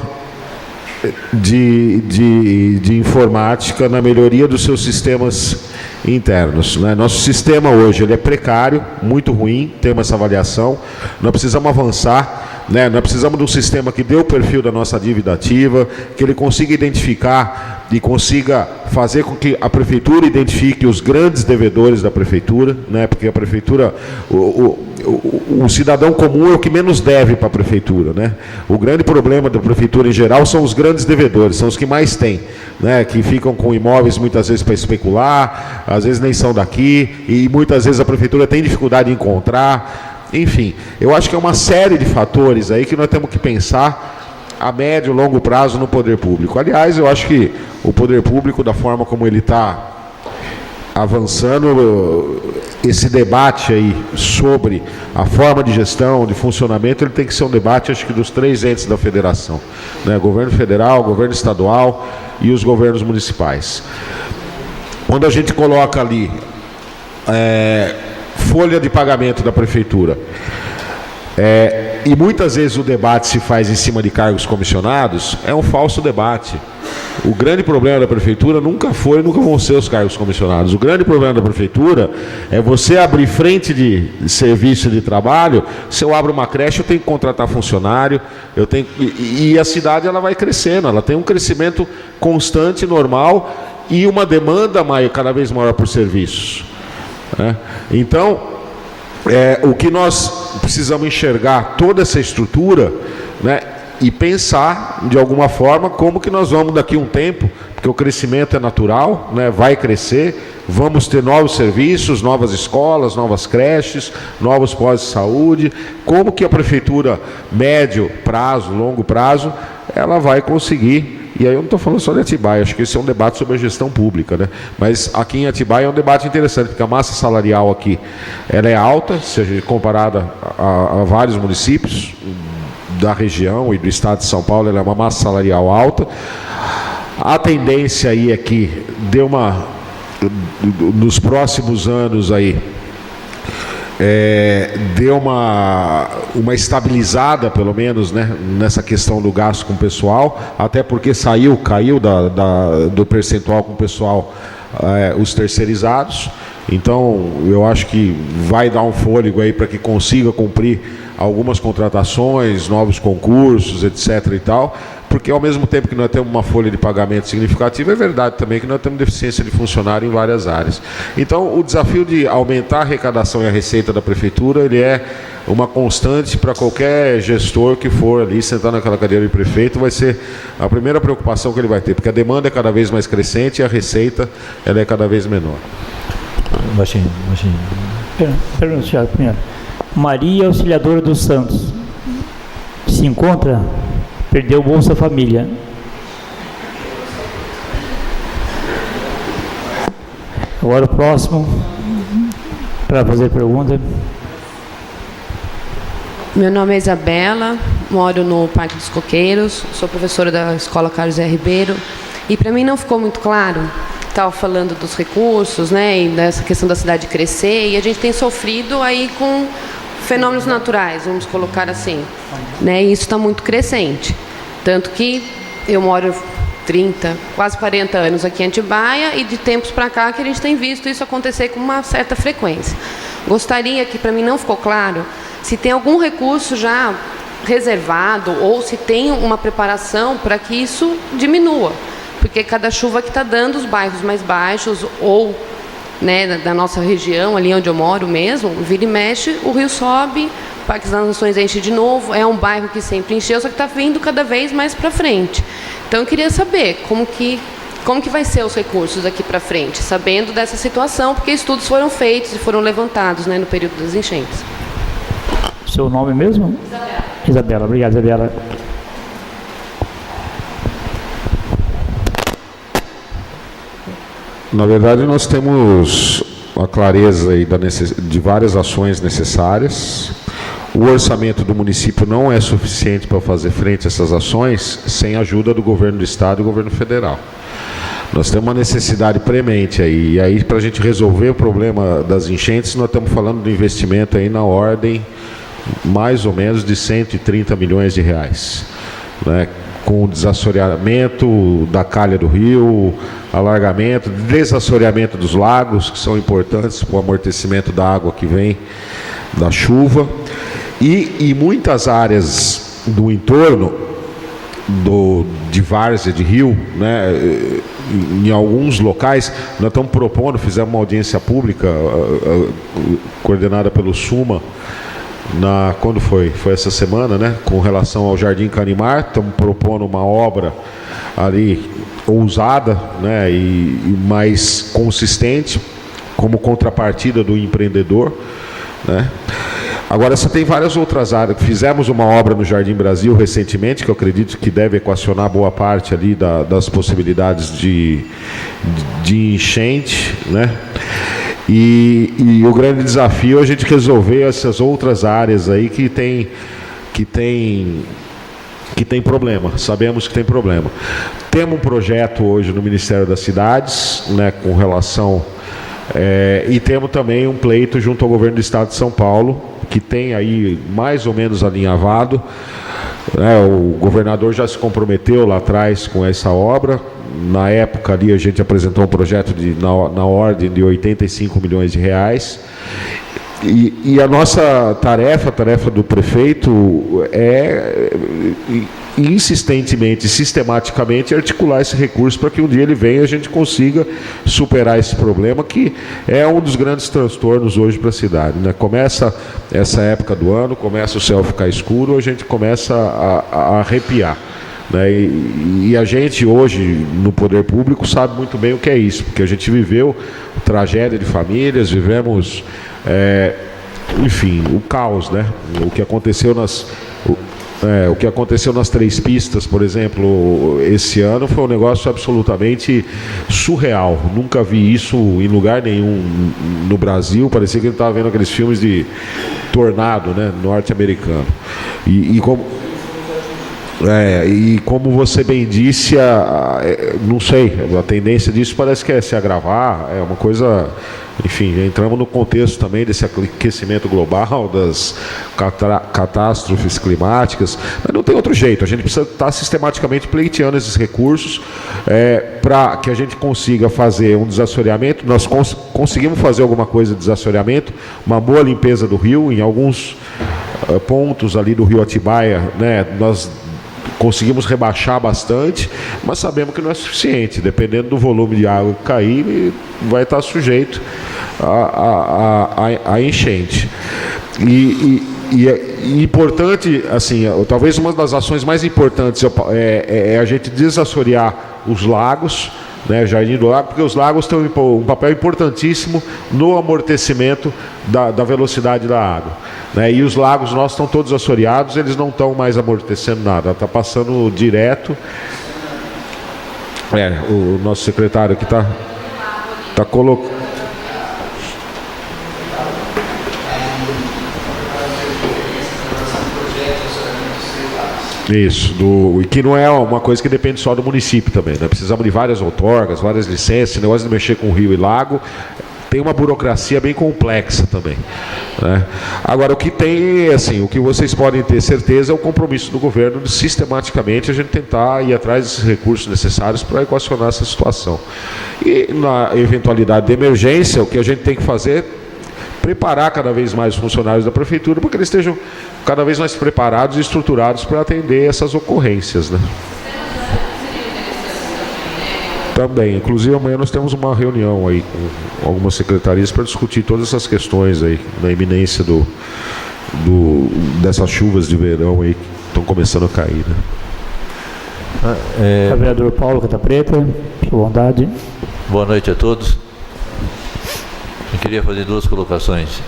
S4: de informática, na melhoria dos seus sistemas internos, né? Nosso sistema hoje ele é precário, muito ruim, temos essa avaliação. Nós precisamos avançar, né? Nós precisamos de um sistema que dê o perfil da nossa dívida ativa, que ele consiga identificar e consiga fazer com que a prefeitura identifique os grandes devedores da prefeitura, né? Porque a prefeitura, o cidadão comum é o que menos deve para a prefeitura, né? O grande problema da prefeitura em geral são os grandes devedores, são os que mais têm, né? Que ficam com imóveis muitas vezes para especular, às vezes nem são daqui, e muitas vezes a prefeitura tem dificuldade em encontrar. Enfim, eu acho que é uma série de fatores aí que nós temos que pensar a médio e longo prazo no poder público. Aliás, eu acho que o poder público, da forma como ele está avançando, esse debate aí sobre a forma de gestão, de funcionamento, ele tem que ser um debate, acho que dos 3 entes da federação, né? Governo federal, governo estadual e os governos municipais. Quando a gente coloca ali folha de pagamento da prefeitura, e muitas vezes o debate se faz em cima de cargos comissionados, é um falso debate. O grande problema da prefeitura nunca vão ser os cargos comissionados. O grande problema da prefeitura é você abrir frente de serviço de trabalho. Se eu abro uma creche, eu tenho que contratar funcionário, e a cidade ela vai crescendo, ela tem um crescimento constante, normal, e uma demanda cada vez maior por serviços, né? Então, o que nós precisamos enxergar toda essa estrutura, né, e pensar de alguma forma como que nós vamos daqui a um tempo, porque o crescimento é natural, né, vai crescer, vamos ter novos serviços, novas escolas, novas creches, novos postos de saúde. Como que a prefeitura, médio prazo, longo prazo, ela vai conseguir. E aí eu não estou falando só de Atibaia, acho que esse é um debate sobre a gestão pública, né? Mas aqui em Atibaia é um debate interessante, porque a massa salarial aqui ela é alta, se a gente comparada a vários municípios da região e do estado de São Paulo, ela é uma massa salarial alta. A tendência aí é que nos próximos anos aí, deu uma estabilizada, pelo menos, né, nessa questão do gasto com o pessoal, até porque caiu do percentual com o pessoal, os terceirizados. Então, eu acho que vai dar um fôlego aí para que consiga cumprir algumas contratações, novos concursos, etc. e tal, porque ao mesmo tempo que nós temos uma folha de pagamento significativa, é verdade também que nós temos deficiência de funcionário em várias áreas. Então, o desafio de aumentar a arrecadação e a receita da prefeitura, ele é uma constante para qualquer gestor que for ali sentar naquela cadeira de prefeito, vai ser a primeira preocupação que ele vai ter, porque a demanda é cada vez mais crescente e a receita ela é cada vez menor.
S1: Baixinho. Pergunta, Thiago, primeiro. Maria Auxiliadora dos Santos se encontra? Perdeu Bolsa Família. Agora o próximo para fazer pergunta.
S8: Meu nome é Isabela, moro no Parque dos Coqueiros, sou professora da Escola Carlos R. Ribeiro, e para mim não ficou muito claro, estava falando dos recursos, né, e dessa questão da cidade crescer, e a gente tem sofrido aí com fenômenos naturais, vamos colocar assim, né, e isso está muito crescente, tanto que eu moro 30, quase 40 anos aqui em Atibaia, e de tempos para cá que a gente tem visto isso acontecer com uma certa frequência. Gostaria que, para mim não ficou claro, se tem algum recurso já reservado ou se tem uma preparação para que isso diminua, porque cada chuva que está dando, os bairros mais baixos ou, né, da nossa região, ali onde eu moro mesmo, vira e mexe, o rio sobe, o Parque das Nações enche de novo, é um bairro que sempre encheu, só que está vindo cada vez mais para frente. Então eu queria saber como que vai ser os recursos aqui para frente, sabendo dessa situação, porque estudos foram feitos e foram levantados, né, no período das enchentes.
S1: Seu nome mesmo?
S8: Isabela.
S1: Isabela, obrigado, Isabela.
S4: Na verdade, nós temos a clareza aí de várias ações necessárias. O orçamento do município não é suficiente para fazer frente a essas ações sem a ajuda do governo do estado e do governo federal. Nós temos uma necessidade premente aí. E aí, para a gente resolver o problema das enchentes, nós estamos falando de investimento aí na ordem mais ou menos de 130 milhões de reais, né? Com o desassoreamento da calha do rio, alargamento, desassoreamento dos lagos, que são importantes para o amortecimento da água que vem da chuva, e muitas áreas do entorno de várzea, de rio, né, em alguns locais, nós estamos propondo, fizemos uma audiência pública coordenada pelo SUMA, quando foi? Foi essa semana, né? Com relação ao Jardim Canimar, estamos propondo uma obra ali ousada, né? E mais consistente, como contrapartida do empreendedor, né? Agora, você tem várias outras áreas. Fizemos uma obra no Jardim Brasil recentemente, que eu acredito que deve equacionar boa parte ali das possibilidades de enchente, né? E o grande desafio é a gente resolver essas outras áreas aí que tem problema. Sabemos que tem problema. Temos um projeto hoje no Ministério das Cidades, né, com relação... e temos também um pleito junto ao governo do Estado de São Paulo, que tem aí mais ou menos alinhavado. O governador já se comprometeu lá atrás com essa obra. Na época ali a gente apresentou um projeto na ordem de 85 milhões de reais. E a nossa tarefa, a tarefa do prefeito é insistentemente, sistematicamente articular esse recurso para que um dia ele venha e a gente consiga superar esse problema, que é um dos grandes transtornos hoje para a cidade, né? Começa essa época do ano, começa o céu ficar escuro, a gente começa a arrepiar, né? E a gente hoje no poder público sabe muito bem o que é isso, porque a gente viveu tragédia de famílias, vivemos enfim, o caos, né? O que aconteceu nas Três Pistas, por exemplo, esse ano foi um negócio absolutamente surreal. Nunca vi isso em lugar nenhum no Brasil. Parecia que a gente estava vendo aqueles filmes de tornado, né, norte-americano. E como você bem disse, não sei, a tendência disso parece que é se agravar, é uma coisa enfim, entramos no contexto também desse aquecimento global, das catástrofes climáticas, mas não tem outro jeito, a gente precisa estar sistematicamente pleiteando esses recursos para que a gente consiga fazer um desassoreamento. Nós conseguimos fazer alguma coisa de desassoreamento, uma boa limpeza do rio, em alguns pontos ali do rio Atibaia, né, nós conseguimos rebaixar bastante, mas sabemos que não é suficiente. Dependendo do volume de água que cair, vai estar sujeito a enchente. E importante, assim, talvez uma das ações mais importantes é a gente desassorear os lagos, né, Jardim do Lago, porque os lagos têm um papel importantíssimo no amortecimento da velocidade da água, né, e os lagos nossos estão todos assoreados, eles não estão mais amortecendo nada, está passando direto. O nosso secretário aqui está colocando. Isso, e que não é uma coisa que depende só do município também, né? Precisamos de várias outorgas, várias licenças, esse negócio de mexer com rio e lago, tem uma burocracia bem complexa também, né? Agora, o que tem, assim, o que vocês podem ter certeza é o compromisso do governo de sistematicamente a gente tentar ir atrás desses recursos necessários para equacionar essa situação. E na eventualidade de emergência, o que a gente tem que fazer é preparar cada vez mais os funcionários da prefeitura para que eles estejam cada vez mais preparados e estruturados para atender essas ocorrências, né? Também, inclusive amanhã nós temos uma reunião aí com algumas secretarias para discutir todas essas questões aí, na iminência dessas chuvas de verão aí que estão começando a cair, né?
S1: Vereador Paulo Cata Preta, por bondade.
S9: Boa noite a todos. Eu queria fazer duas colocações.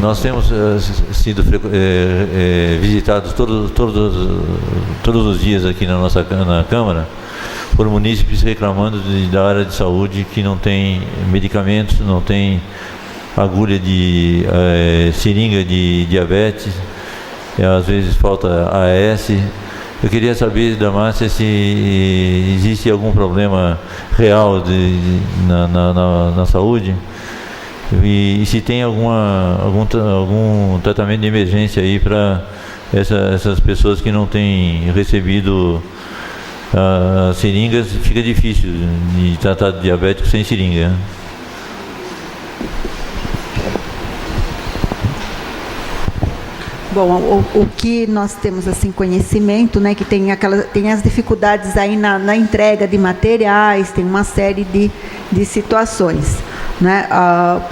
S9: Nós temos sido visitados todos os dias aqui na Câmara por munícipes reclamando da área de saúde que não tem medicamentos, não tem agulha de seringa de diabetes, às vezes falta AS. Eu queria saber da Márcia se existe algum problema real na saúde e se tem algum tratamento de emergência aí para essas pessoas que não têm recebido seringas. Fica difícil de tratar de diabético sem seringa, né?
S2: Bom, o que nós temos assim conhecimento, né, que tem as dificuldades aí na entrega de materiais, tem uma série de situações, né?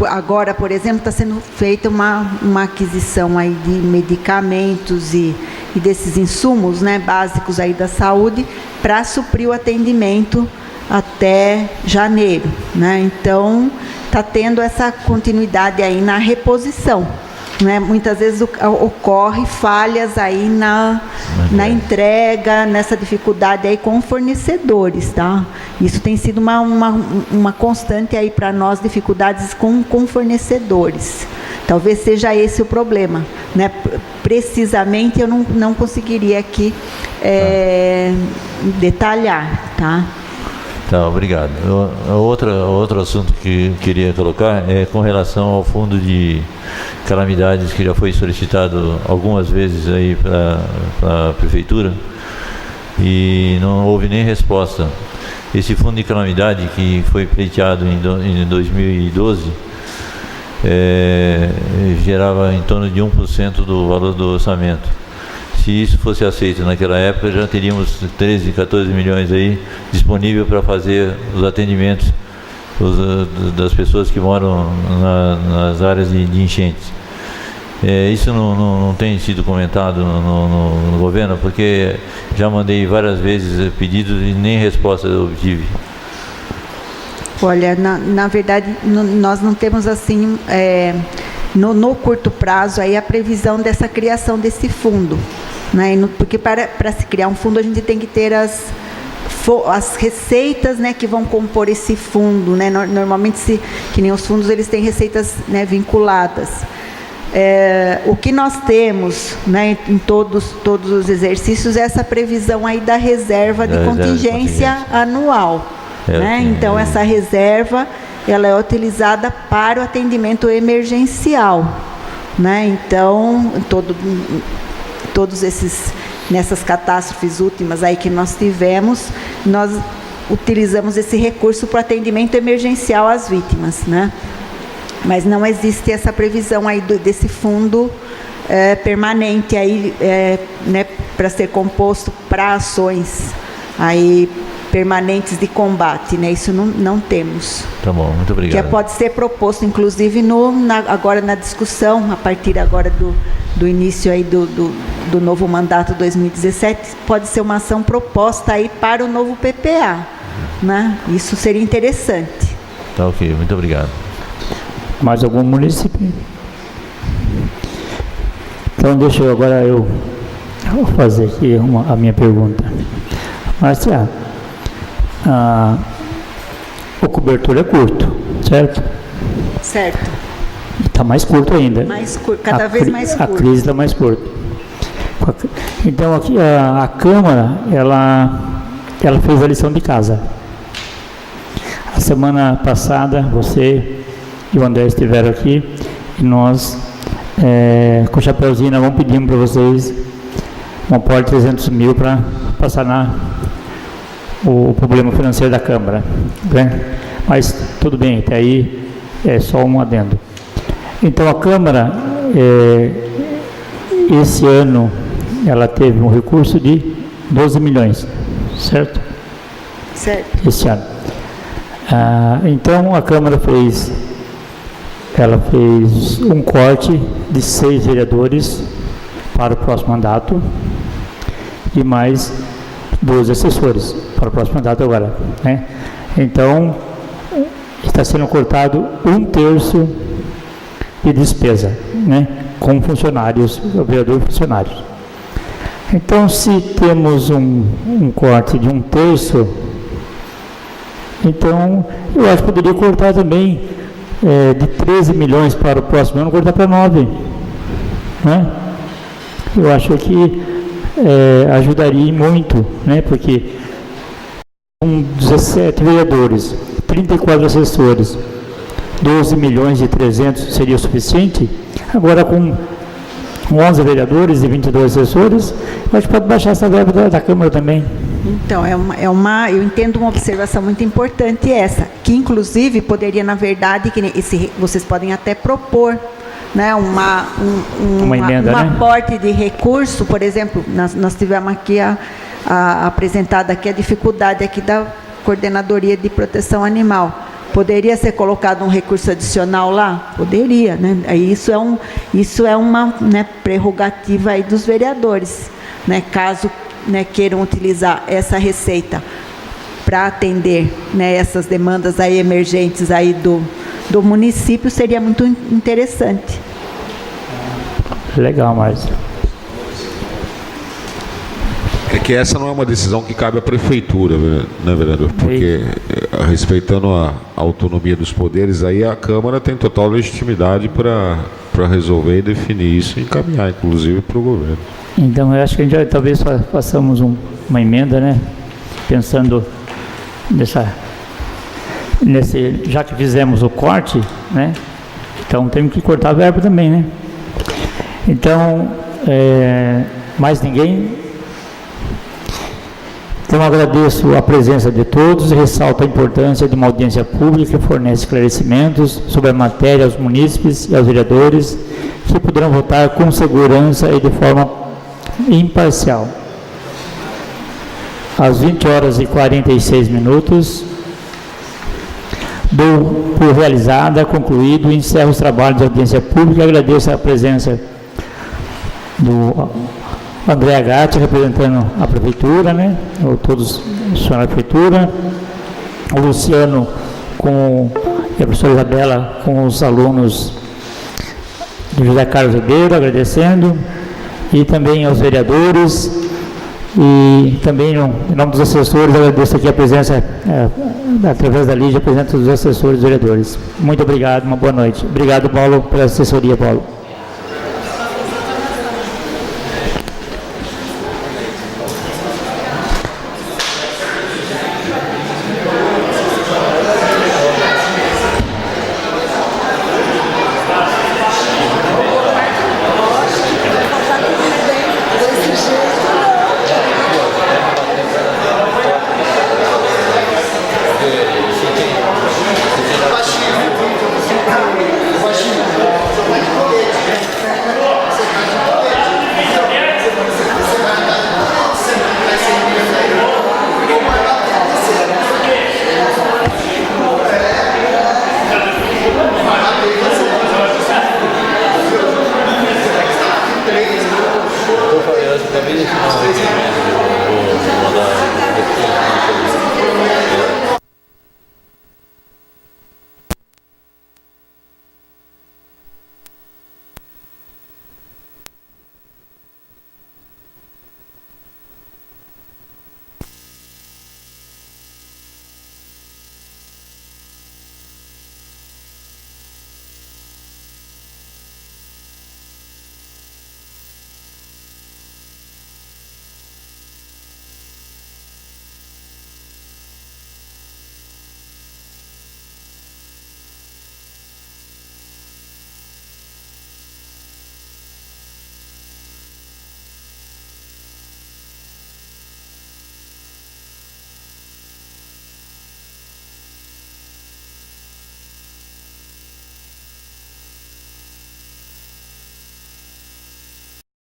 S2: Agora, por exemplo, está sendo feita uma aquisição aí de medicamentos e desses insumos, né, básicos aí da saúde para suprir o atendimento até janeiro, né? Então está tendo essa continuidade aí na reposição, né? Muitas vezes ocorre falhas aí na entrega, nessa dificuldade aí com fornecedores, tá? Isso tem sido uma constante aí para nós, dificuldades com fornecedores. Talvez seja esse o problema, né? Precisamente eu não conseguiria aqui detalhar, tá?
S9: Tá, obrigado. Outro assunto que eu queria colocar é com relação ao fundo de calamidades que já foi solicitado algumas vezes aí para a prefeitura e não houve nem resposta. Esse fundo de calamidade que foi pleiteado em 2012 gerava em torno de 1% do valor do orçamento. Se isso fosse aceito naquela época, já teríamos 13, 14 milhões aí disponível para fazer os atendimentos das pessoas que moram nas áreas de enchentes. Isso não tem sido comentado no governo, porque já mandei várias vezes pedidos e nem resposta eu obtive.
S2: Olha, na verdade, nós não temos assim, no curto prazo, aí a previsão dessa criação desse fundo, né? Porque para se criar um fundo, a gente tem que ter as receitas, né, que vão compor esse fundo, né? Normalmente, que nem os fundos, eles têm receitas, né, vinculadas. O que nós temos, né, em todos os exercícios é essa previsão aí da reserva de contingência anual. Né? Então, essa reserva ela é utilizada para o atendimento emergencial, né? Então, todos esses, nessas catástrofes últimas aí que nós tivemos, nós utilizamos esse recurso para atendimento emergencial às vítimas, né? Mas não existe essa previsão aí desse fundo permanente aí, né, para ser composto para ações aí permanentes de combate, né? Isso não temos.
S9: Tá bom, muito obrigado.
S2: Que pode ser proposto, inclusive, agora na discussão, a partir agora do início aí do novo mandato 2017, pode ser uma ação proposta aí para o novo PPA, né? Isso seria interessante.
S9: Tá ok, muito obrigado.
S1: Mais algum município? Então, deixa eu agora vou fazer aqui a minha pergunta. Márcia, o cobertor é curto, certo?
S2: Certo.
S1: Está mais curto ainda.
S2: Mais curto, cada vez mais curto.
S1: A crise está mais curta. Então, aqui a Câmara, ela fez a lição de casa. A semana passada, você e o André estiveram aqui e nós, com o chapeuzinho, nós vamos pedir para vocês um aporte de 300 mil para sanar o problema financeiro da Câmara, né? Mas tudo bem, até aí é só um adendo. Então a Câmara, esse ano, ela teve um recurso de 12 milhões, certo?
S2: Certo.
S1: Esse ano. Então a Câmara fez um corte de 6 vereadores para o próximo mandato e mais 12 assessores para o próximo mandato agora, né? Então, está sendo cortado 1/3 de despesa, né? Com funcionários, vereador e funcionários. Então, se temos um corte de 1/3, então, eu acho que poderia cortar também de 13 milhões para o próximo ano, cortar para 9, né? Eu acho que ajudaria muito, né? Porque com 17 vereadores, 34 assessores, 12 milhões e 300 seria o suficiente. Agora com 11 vereadores e 22 assessores, eu acho que pode baixar essa verba da Câmara também.
S2: Então, eu entendo uma observação muito importante essa, que inclusive poderia, na verdade, vocês podem até propor, né, uma emenda, um aporte de recurso. Por exemplo, nós tivemos aqui apresentada aqui a dificuldade aqui da Coordenadoria de Proteção Animal. Poderia ser colocado um recurso adicional lá? Poderia, né? Isso é uma, né, prerrogativa aí dos vereadores, né? Caso, né, queiram utilizar essa receita para atender, né, essas demandas aí emergentes aí do município, seria muito interessante.
S1: Legal, Márcia.
S4: É que essa não é uma decisão que cabe à prefeitura, né, vereador? Porque, respeitando a autonomia dos poderes, aí a Câmara tem total legitimidade para resolver e definir isso e encaminhar, inclusive, para o governo.
S1: Então, eu acho que a gente talvez façamos uma emenda, né? Pensando já que fizemos o corte, né? Então, temos que cortar a verba também, né? Então, mais ninguém? Então, agradeço a presença de todos e ressalto a importância de uma audiência pública que fornece esclarecimentos sobre a matéria aos munícipes e aos vereadores, que poderão votar com segurança e de forma imparcial. Às 20h46, dou por realizada, concluído, e encerro os trabalhos de audiência pública. Agradeço a presença do André Agatti, representando a Prefeitura, né? Todos os funcionários da Prefeitura. O Luciano e a professora Isabela com os alunos do José Carlos Ribeiro, agradecendo. E também aos vereadores. E também, em nome dos assessores, agradeço aqui a presença, através da Lígia, a presença dos assessores e vereadores. Muito obrigado, uma boa noite. Obrigado, Paulo, pela assessoria, Paulo.